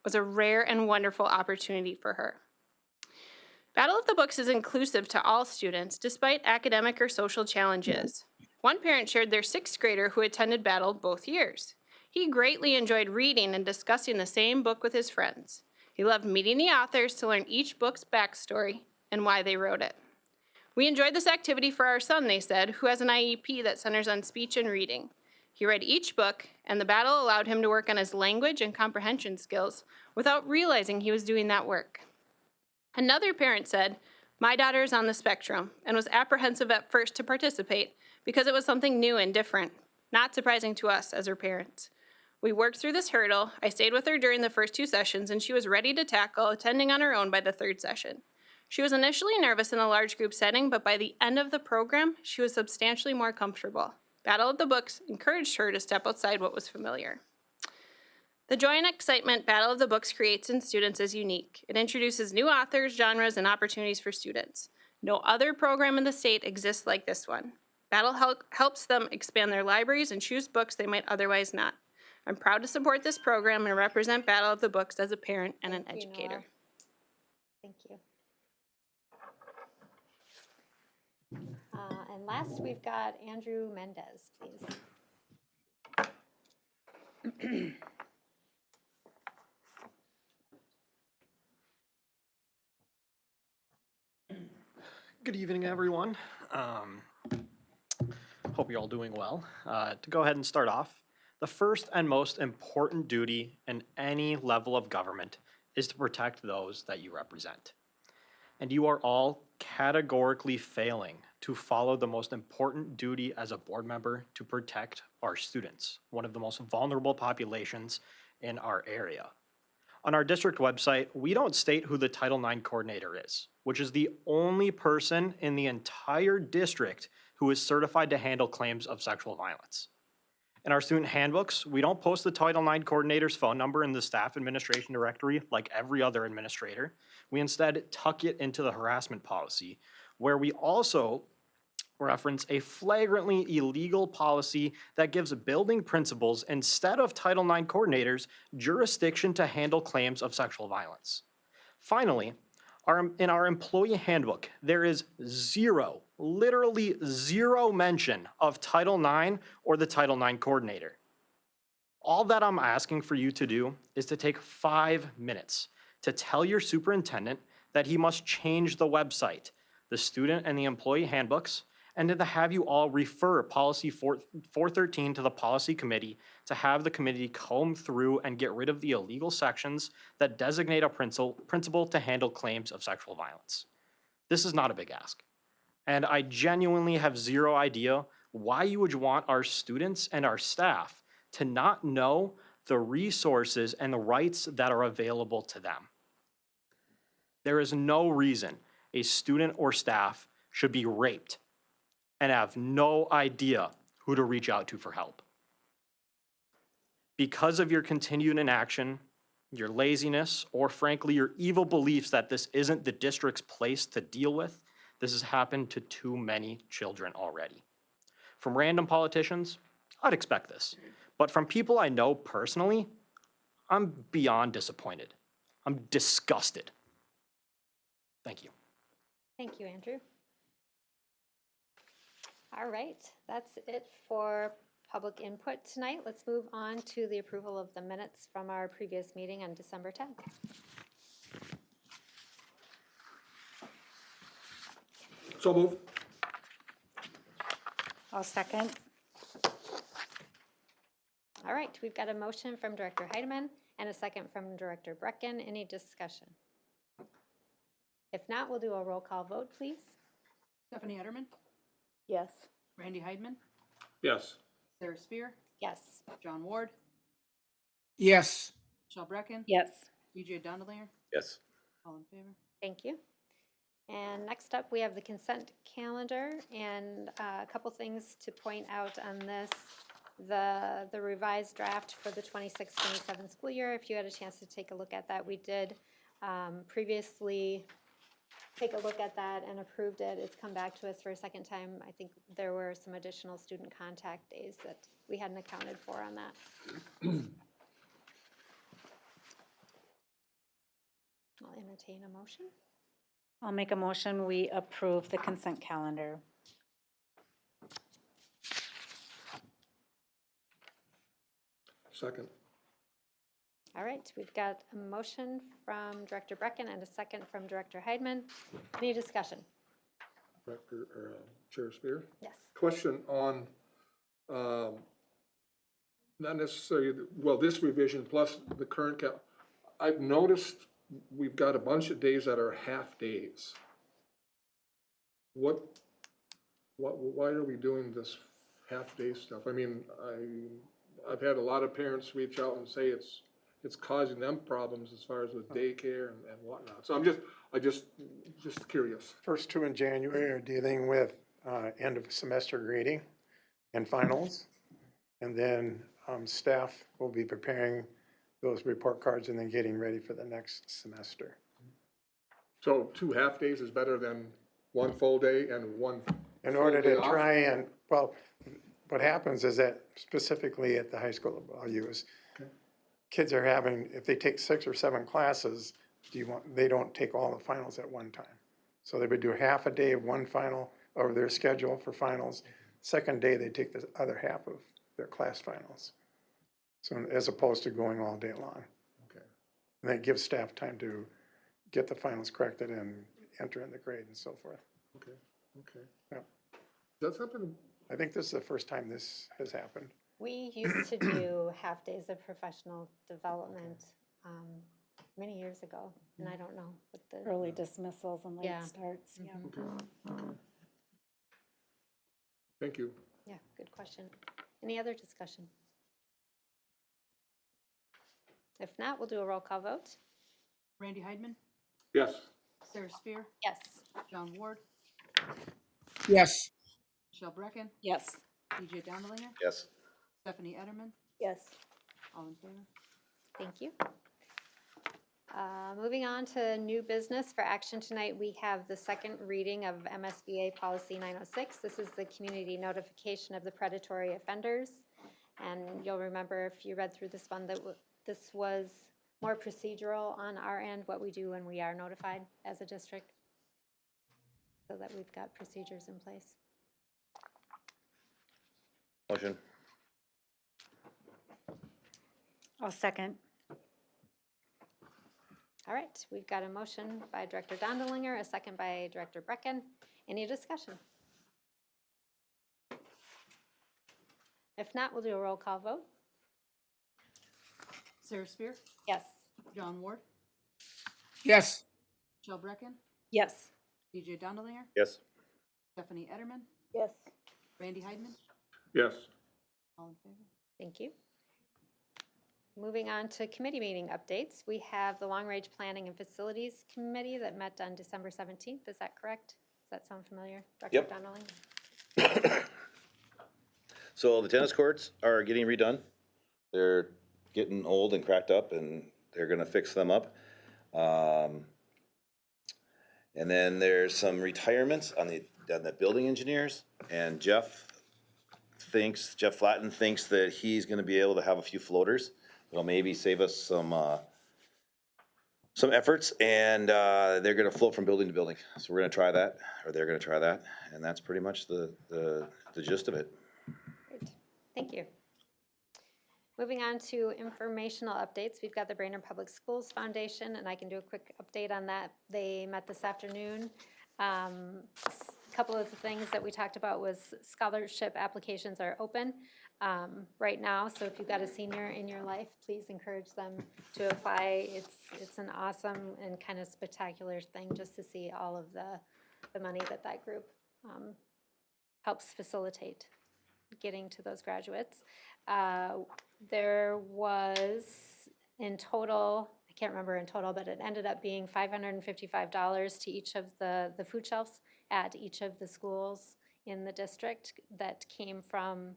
S12: was a rare and wonderful opportunity for her. Battle of the Books is inclusive to all students, despite academic or social challenges. One parent shared their 6th grader who attended Battle both years. He greatly enjoyed reading and discussing the same book with his friends. He loved meeting the authors to learn each book's backstory and why they wrote it. We enjoyed this activity for our son, they said, who has an IEP that centers on speech and reading. He read each book, and the battle allowed him to work on his language and comprehension skills without realizing he was doing that work. Another parent said, my daughter is on the spectrum and was apprehensive at first to participate because it was something new and different, not surprising to us as her parents. We worked through this hurdle. I stayed with her during the first 2 sessions, and she was ready to tackle attending on her own by the 3rd session. She was initially nervous in a large group setting, but by the end of the program, she was substantially more comfortable. Battle of the Books encouraged her to step outside what was familiar. The joy and excitement Battle of the Books creates in students is unique. It introduces new authors, genres, and opportunities for students. No other program in the state exists like this one. Battle helps them expand their libraries and choose books they might otherwise not. I'm proud to support this program and represent Battle of the Books as a parent and an educator.
S1: Thank you. And last, we've got Andrew Mendez, please.
S13: Good evening, everyone. Hope you're all doing well. To go ahead and start off, the first and most important duty in any level of government is to protect those that you represent. And you are all categorically failing to follow the most important duty as a board member to protect our students, one of the most vulnerable populations in our area. On our district website, we don't state who the Title IX coordinator is, which is the only person in the entire district who is certified to handle claims of sexual violence. In our student handbooks, we don't post the Title IX coordinator's phone number in the staff administration directory like every other administrator. We instead tuck it into the harassment policy, where we also reference a flagrantly illegal policy that gives building principals, instead of Title IX coordinators, jurisdiction to handle claims of sexual violence. Finally, in our employee handbook, there is literally zero mention of Title IX or the Title IX coordinator. All that I'm asking for you to do is to take 5 minutes to tell your superintendent that he must change the website, the student and the employee handbooks, and then to have you all refer policy 413 to the policy committee to have the committee comb through and get rid of the illegal sections that designate a principal to handle claims of sexual violence. This is not a big ask. And I genuinely have zero idea why you would want our students and our staff to not know the resources and the rights that are available to them. There is no reason a student or staff should be raped and have no idea who to reach out to for help. Because of your continued inaction, your laziness, or frankly, your evil beliefs that this isn't the district's place to deal with, this has happened to too many children already. From random politicians, I'd expect this. But from people I know personally, I'm beyond disappointed. I'm disgusted. Thank you.
S1: Thank you, Andrew. All right, that's it for public input tonight. Let's move on to the approval of the minutes from our previous meeting on December 10th.
S7: So move.
S5: I'll second.
S1: All right, we've got a motion from Director Heidemann and a second from Director Brecken. Any discussion? If not, we'll do a roll call vote, please.
S2: Stephanie Etterman,
S4: Yes.
S2: Randy Heidman,
S7: Yes.
S2: Sarah Spear,
S1: Yes.
S2: John Ward,
S6: Yes.
S2: Michelle Brecken,
S4: Yes.
S2: DJ Dondelinger,
S8: Yes.
S2: all in favor?
S1: Thank you. And next up, we have the consent calendar, and a couple things to point out on this. The revised draft for the 26-27 school year, if you had a chance to take a look at that, we did previously take a look at that and approved it. It's come back to us for a second time. I think there were some additional student contact days that we hadn't accounted for on that. I'll entertain a motion.
S5: I'll make a motion, we approve the consent calendar.
S7: Second.
S1: All right, we've got a motion from Director Brecken and a second from Director Heidemann. Any discussion?
S7: Director, or Chair Spear?
S1: Yes.
S7: Question on, not necessarily, well, this revision plus the current I've noticed we've got a bunch of days that are half days. Why are we doing this half-day stuff? I mean, I've had a lot of parents reach out and say it's causing them problems as far as with daycare and whatnot. So I just curious.
S3: First two in January are dealing with end of semester grading and finals. And then staff will be preparing those report cards and then getting ready for the next semester.
S7: So 2 half-days is better than 1 full day and 1
S3: In order to
S7: full day off?
S3: try and, well, what happens is that specifically at the high school I'll use, kids are having, if they take 6 or 7 classes, they don't take all the finals at one time. So they would do half a day of one final, or their schedule for finals. Second day, they take the other half of their class finals. So as opposed to going all day long.
S7: Okay.
S3: And that gives staff time to get the finals corrected and enter in the grade and so forth.
S7: Okay, okay.
S3: Yeah.
S7: That's something,
S3: I think this is the first time this has happened.
S1: We used to do half days of professional development many years ago, and I don't know what the.
S5: Early dismissals and late
S1: Yeah.
S5: starts, yeah.
S7: okay. Thank you.
S1: Yeah, good question. Any other discussion? If not, we'll do a roll call vote.
S2: Randy Heidman,
S7: Yes.
S2: Sarah Spear,
S1: Yes.
S2: John Ward,
S6: Yes.
S2: Michelle Brecken,
S5: Yes.
S2: DJ Dondelinger,
S8: Yes.
S2: Stephanie Etterman,
S4: Yes.
S2: all in favor?
S1: Thank you. Moving on to new business for action tonight, we have the second reading of MSBA Policy 906. This is the community notification of the predatory offenders. And you'll remember if you read through this one that this was more procedural on our end, what we do when we are notified as a district, so that we've got procedures in place.
S8: Motion.
S5: I'll second.
S1: All right, we've got a motion by Director Dondelinger, a second by Director Brecken. Any discussion? If not, we'll do a roll call vote.
S2: Sarah Spear,
S1: Yes.
S2: John Ward,
S6: Yes.
S2: Michelle Brecken,
S5: Yes.
S2: DJ Dondelinger,
S8: Yes.
S2: Stephanie Etterman,
S4: Yes.
S2: Randy Heidman,
S7: Yes.
S2: all in favor?
S1: Thank you. Moving on to committee meeting updates, we have the Long Range Planning and Facilities Committee that met on December 17th. Is that correct? Does that sound familiar?
S8: Yep.
S1: Dr. Donneling?
S8: So the tennis courts are getting redone. They're getting old and cracked up and they're gonna fix them up. And then there's some retirements on the building engineers, and Jeff Flatten thinks that he's gonna be able to have a few floaters. It'll maybe save us some efforts, and they're gonna float from building to building. So we're gonna try that, or they're gonna try that, and that's pretty much the gist of it.
S1: Great, thank you. Moving on to informational updates, we've got the Brainerd Public Schools Foundation, and I can do a quick update on that. They met this afternoon. A couple of the things that we talked about was scholarship applications are open right now, so if you've got a senior in your life, please encourage them to apply. It's an awesome and kind of spectacular thing just to see all of the money that group helps facilitate getting to those graduates. There was in total, I can't remember in total, but it ended up being $555 to each of the food shelves at each of the schools in the district that came from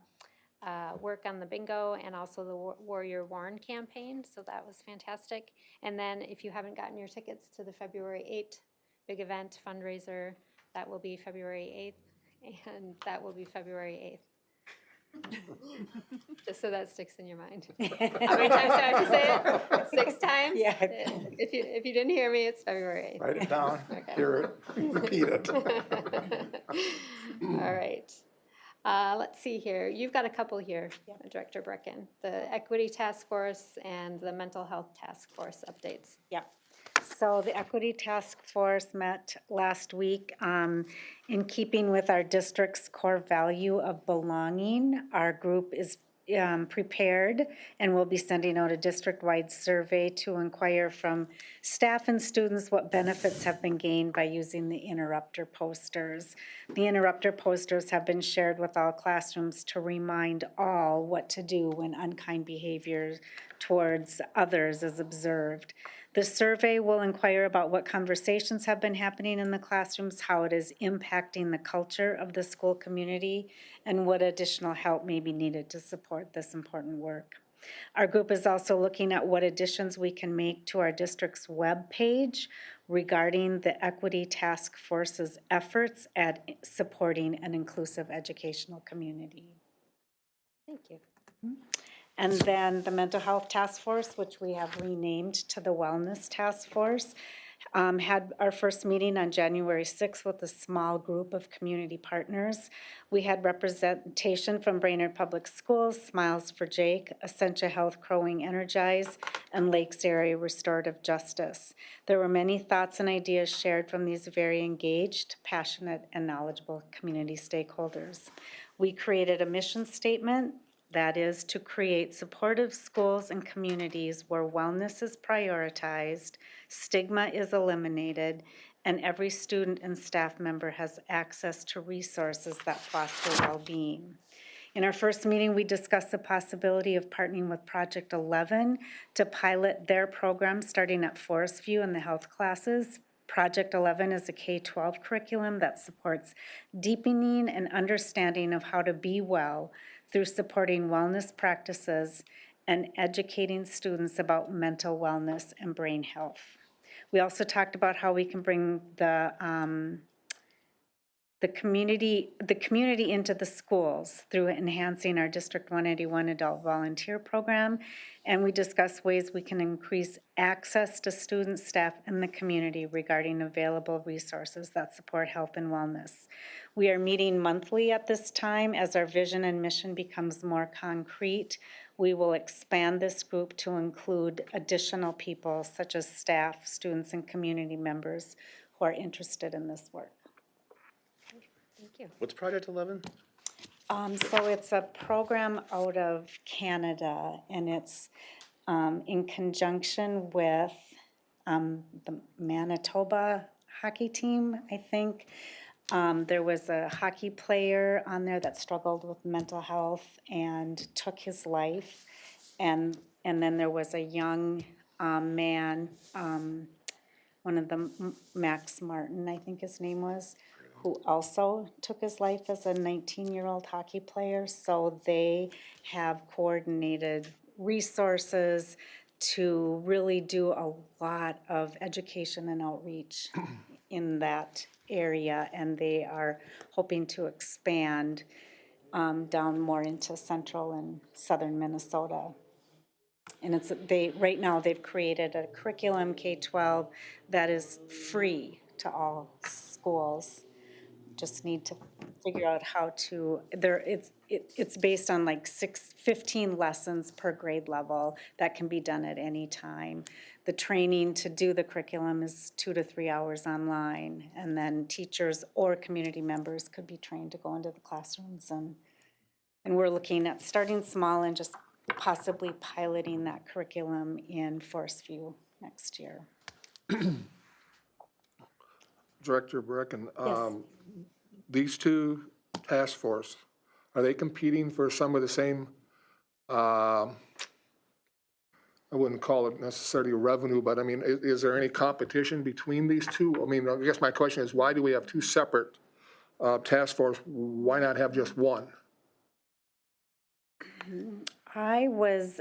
S1: work on the bingo and also the Warrior Worn campaign, so that was fantastic. And then if you haven't gotten your tickets to the February 8th big event fundraiser, that will be February 8th, and that will be February 8th. Just so that sticks in your mind. How many times do I have to say it? 6 times?
S5: Yeah.
S1: If you didn't hear me, it's February 8th.
S3: Write it down,
S1: Okay.
S3: hear it, repeat it.
S1: All right. Let's see here. You've got a couple here, Director Brecken. The Equity Task Force and the Mental Health Task Force updates.
S5: Yeah. So the Equity Task Force met last week. In keeping with our district's core value of belonging, our group is prepared and will be sending out a district-wide survey to inquire from staff and students what benefits have been gained by using the interrupter posters. The interrupter posters have been shared with all classrooms to remind all what to do when unkind behavior towards others is observed. The survey will inquire about what conversations have been happening in the classrooms, how it is impacting the culture of the school community, and what additional help may be needed to support this important work. Our group is also looking at what additions we can make to our district's web page regarding the Equity Task Force's efforts at supporting an inclusive educational community.
S1: Thank you.
S5: And then the Mental Health Task Force, which we have renamed to the Wellness Task Force, had our first meeting on January 6th with a small group of community partners. We had representation from Brainerd Public Schools, Smiles for Jake, Essentia Health, Crowing Energize, and Lakes Area Restorative Justice. There were many thoughts and ideas shared from these very engaged, passionate, and knowledgeable community stakeholders. We created a mission statement. That is to create supportive schools and communities where wellness is prioritized, stigma is eliminated, and every student and staff member has access to resources that foster well-being. In our first meeting, we discussed the possibility of partnering with Project 11 to pilot their program starting at Forest View in the health classes. Project 11 is a K-12 curriculum that supports deepening and understanding of how to be well through supporting wellness practices and educating students about mental wellness and brain health. We also talked about how we can bring the community into the schools through enhancing our District 181 Adult Volunteer Program, and we discussed ways we can increase access to students, staff, and the community regarding available resources that support health and wellness. We are meeting monthly at this time. As our vision and mission becomes more concrete, we will expand this group to include additional people such as staff, students, and community members who are interested in this work.
S1: Thank you.
S8: What's Project 11?
S5: So it's a program out of Canada, and it's in conjunction with the Manitoba hockey team, I think. There was a hockey player on there that struggled with mental health and took his life. And then there was a young man, one of the, Max Martin, I think his name was, who also took his life as a 19-year-old hockey player. So they have coordinated resources to really do a lot of education and outreach in that area, and they are hoping to expand down more into central and southern Minnesota. And right now, they've created a curriculum, K-12, that is free to all schools. Just need to figure out how to, it's based on like 15 lessons per grade level that can be done at any time. The training to do the curriculum is 2 to 3 hours online, and then teachers or community members could be trained to go into the classrooms. And we're looking at starting small and just possibly piloting that curriculum in Forest View next year.
S7: Director Brecken,
S5: Yes.
S7: these two task force, are they competing for some of the same, I wouldn't call it necessarily revenue, but I mean, is there any competition between these two? I mean, I guess my question is, why do we have two separate task force? Why not have just one?
S5: I was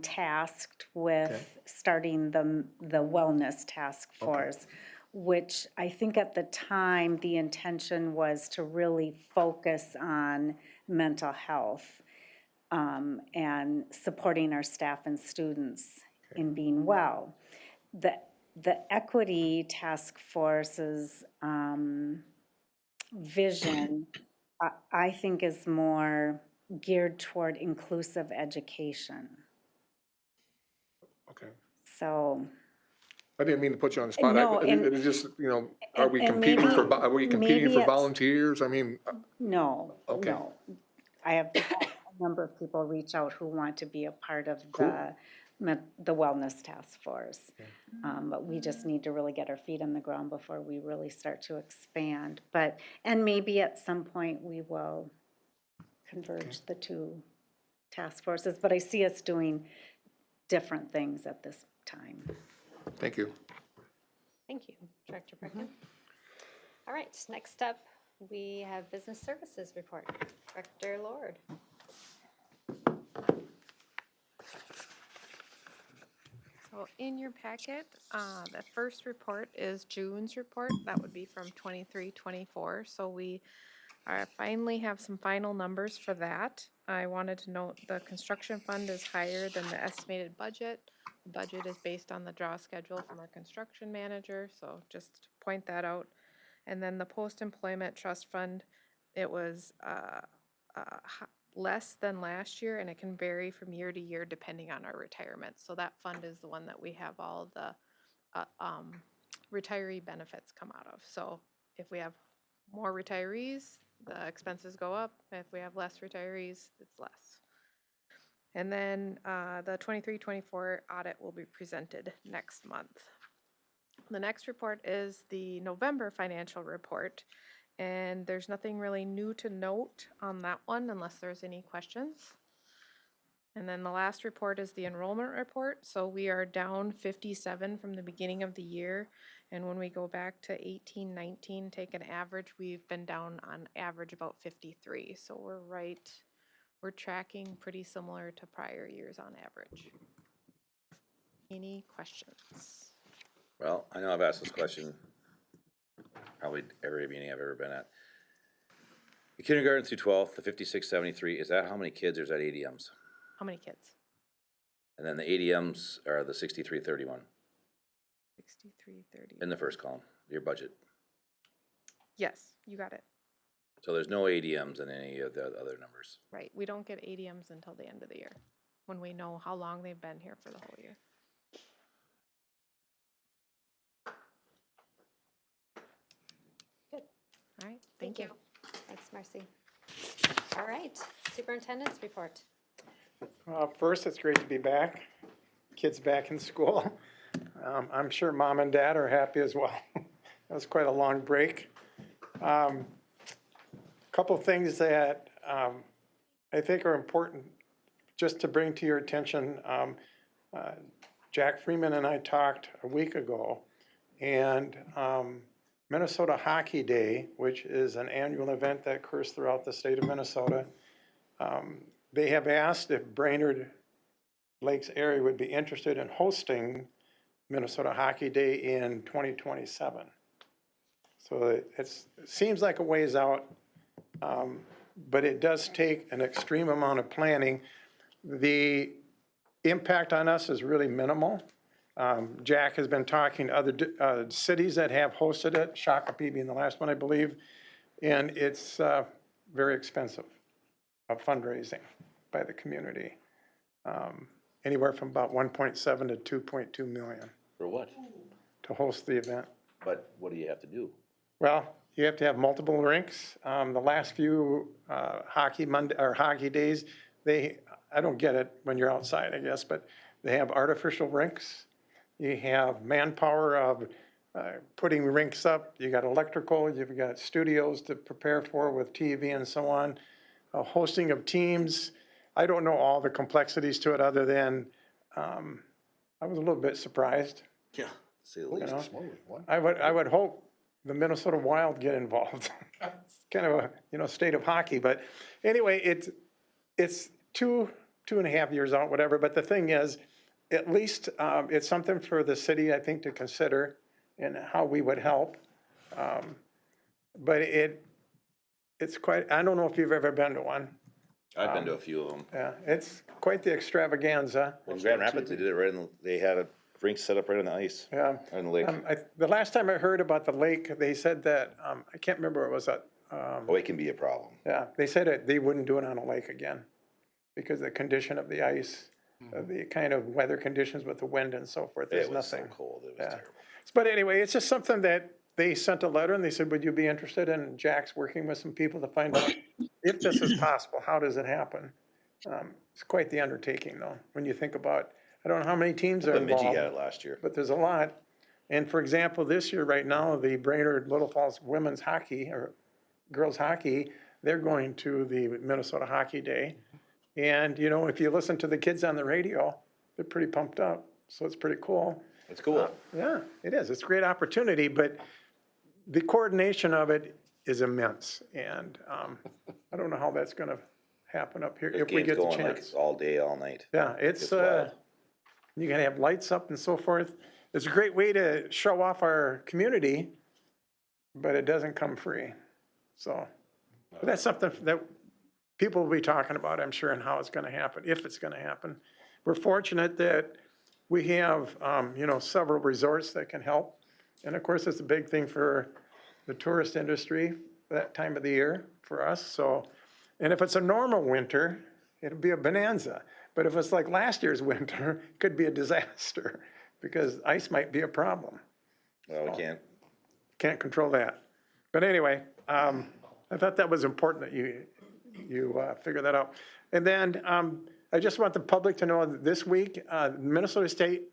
S5: tasked with starting the wellness task force, which I think at the time, the intention was to really focus on mental health and supporting our staff and students in being well. The equity task force's vision, I think, is more geared toward inclusive education.
S7: Okay.
S5: So,
S7: I didn't mean to put you on the spot.
S5: No,
S7: It was just, you know, are we
S5: and
S7: competing
S5: maybe-
S7: for, are we competing
S5: maybe
S7: for
S5: it's-
S7: volunteers? I mean,
S5: no,
S7: Okay.
S5: no. I have a number of people reach out who want to be a part of the wellness task force. But we just need to really get our feet on the ground before we really start to expand. And maybe at some point we will converge the two task forces, but I see us doing different things at this time.
S7: thank you.
S1: Thank you, Director Brecken. All right, next up, we have Business Services Report. Director Lord.
S9: So in your packet, the first report is June's report. That would be from 23-24. So we finally have some final numbers for that. I wanted to note the construction fund is higher than the estimated budget. The budget is based on the draw schedule from our construction manager, so just to point that out. And then the post-employment trust fund, it was less than last year, and it can vary from year to year depending on our retirement. So that fund is the one that we have all the retiree benefits come out of. So if we have more retirees, the expenses go up. If we have less retirees, it's less. And then the 23-24 audit will be presented next month. The next report is the November financial report, and there's nothing really new to note on that one unless there's any questions. And then the last report is the enrollment report. So we are down 57 from the beginning of the year. And when we go back to 18-19, take an average, we've been down on average about 53. So we're tracking pretty similar to prior years on average. Any questions?
S8: Well, I know I've asked this question probably every meeting I've ever been at. The kindergarten through 12th, the 5673, is that how many kids or is that ADMs?
S9: How many kids?
S8: And then the ADMs are the 6331
S9: 6330.
S8: in the first column, your budget.
S9: Yes, you got it.
S8: So there's no ADMs in any of the other numbers.
S9: Right. We don't get ADMs until the end of the year when we know how long they've been here for the whole year.
S1: Good.
S9: All right. Thank you.
S1: Thanks, Marcy. All right, Superintendent's Report.
S3: First, it's great to be back. Kids back in school. I'm sure mom and dad are happy as well. That was quite a long break. Couple things that I think are important just to bring to your attention. Jack Freeman and I talked a week ago, and Minnesota Hockey Day, which is an annual event that occurs throughout the state of Minnesota, they have asked if Brainerd Lakes area would be interested in hosting Minnesota Hockey Day in 2027. So it seems like a ways out, but it does take an extreme amount of planning. The impact on us is really minimal. Jack has been talking to other cities that have hosted it, Shakopee being the last one, I believe, and it's very expensive of fundraising by the community. Anywhere from about 1.7 to 2.2 million
S8: For what?
S3: to host the event.
S8: But what do you have to do?
S3: Well, you have to have multiple rinks. The last few hockey days, I don't get it when you're outside, I guess, but they have artificial rinks. You have manpower of putting rinks up. You got electrical. You've got studios to prepare for with TV and so on. Hosting of teams. I don't know all the complexities to it other than I was a little bit surprised.
S8: Yeah. Say the least.
S3: I would hope the Minnesota Wild get involved. It's kind of a state of hockey, but anyway, it's 2.5 years out, whatever. But the thing is, at least it's something for the city, I think, to consider and how we would help. But it's quite. I don't know if you've ever been to one.
S8: I've been to a few of them.
S3: Yeah, it's quite the extravaganza.
S8: In Grand Rapids, they did it right they had a rink set up right on the ice.
S3: Yeah.
S8: On the lake.
S3: The last time I heard about the lake, they said that, I can't remember what it was.
S8: Oh, it can be a problem.
S3: Yeah, they said they wouldn't do it on a lake again because the condition of the ice, the kind of weather conditions with the wind and so forth, there's
S8: It was
S3: nothing.
S8: so cold, it was
S3: Yeah.
S8: terrible.
S3: But anyway, it's just something that they sent a letter and they said, would you be interested? And Jack's working with some people to find out if this is possible, how does it happen? It's quite the undertaking though, when you think about, I don't know how many teams are
S8: Bemidji
S3: involved.
S8: got it last year.
S3: But there's a lot. And for example, this year, right now, the Brainerd Little Falls women's hockey or girls hockey, they're going to the Minnesota Hockey Day. And, if you listen to the kids on the radio, they're pretty pumped up. So it's pretty cool.
S8: It's cool.
S3: Yeah, it is. It's a great opportunity, but the coordination of it is immense. And I don't know how that's going to happen up here
S8: There's
S3: if we
S8: games
S3: get the
S8: going like
S3: chance.
S8: all day, all night.
S3: Yeah, it's
S8: wild.
S3: you gotta have lights up and so forth. It's a great way to show off our community, but it doesn't come free. So, but that's something that people will be talking about, I'm sure, and how it's gonna happen, if it's gonna happen. We're fortunate that we have, several resorts that can help. And of course, it's a big thing for the tourist industry that time of the year for us. So, and if it's a normal winter, it'll be a bonanza. But if it's like last year's winter, it could be a disaster because ice might be a problem.
S8: Well, we
S3: Can't control that. But anyway, I thought that was important that you figure that out. And then I just want the public to know that this week, Minnesota State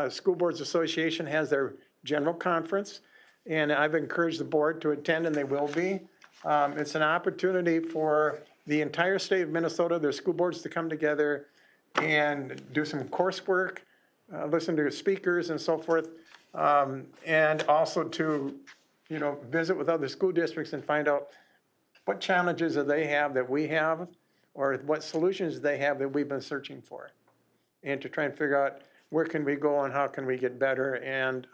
S3: School Boards Association has their general conference. And I've encouraged the board to attend, and they will be. It's an opportunity for the entire state of Minnesota, their school boards to come together and do some coursework, listen to speakers and so forth, and also to, visit with other school districts and find out what challenges do they have that we have, or what solutions they have that we've been searching for, and to try and figure out where can we go and how can we get better. And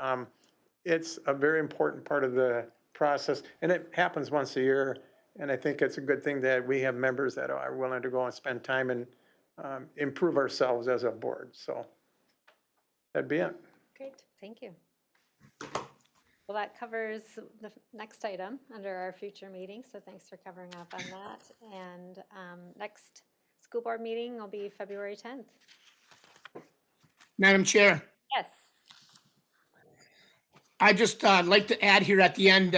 S3: it's a very important part of the process, and it happens once a year. And I think it's a good thing that we have members that are willing to go and spend time and improve ourselves as a board. So that'd be it.
S1: Great, thank you. Well, that covers the next item under our future meeting, so thanks for covering up on that. And next school board meeting will be February 10th.
S6: Madam Chair,
S1: Yes.
S6: I just like to add here at the end,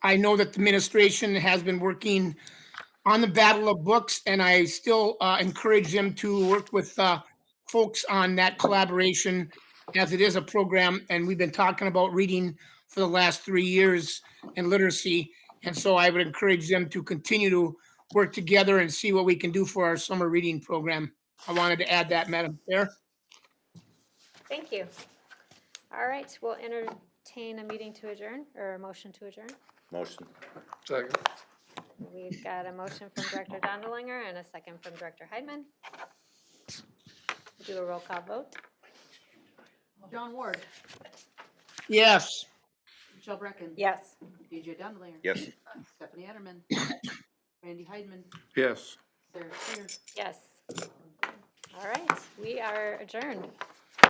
S6: I know that the administration has been working on the Battle of Books, and I still encourage them to work with folks on that collaboration, as it is a program, and we've been talking about reading for the last 3 years and literacy. And so I would encourage them to continue to work together and see what we can do for our summer reading program. I wanted to add that, Madam Chair.
S1: Thank you. All right, we'll entertain a meeting to adjourn, or a motion to adjourn.
S8: Motion.
S7: Second.
S1: We've got a motion from Director Dondelinger and a second from Director Heidman. Do a roll call vote.
S2: John Ward,
S6: Yes.
S2: Michelle Brecken.
S5: Yes.
S2: DJ Dunley.
S8: Yes.
S2: Stephanie Etterman. Randy Heidman.
S7: Yes.
S2: Sarah Streeter.
S1: Yes. All right, we are adjourned.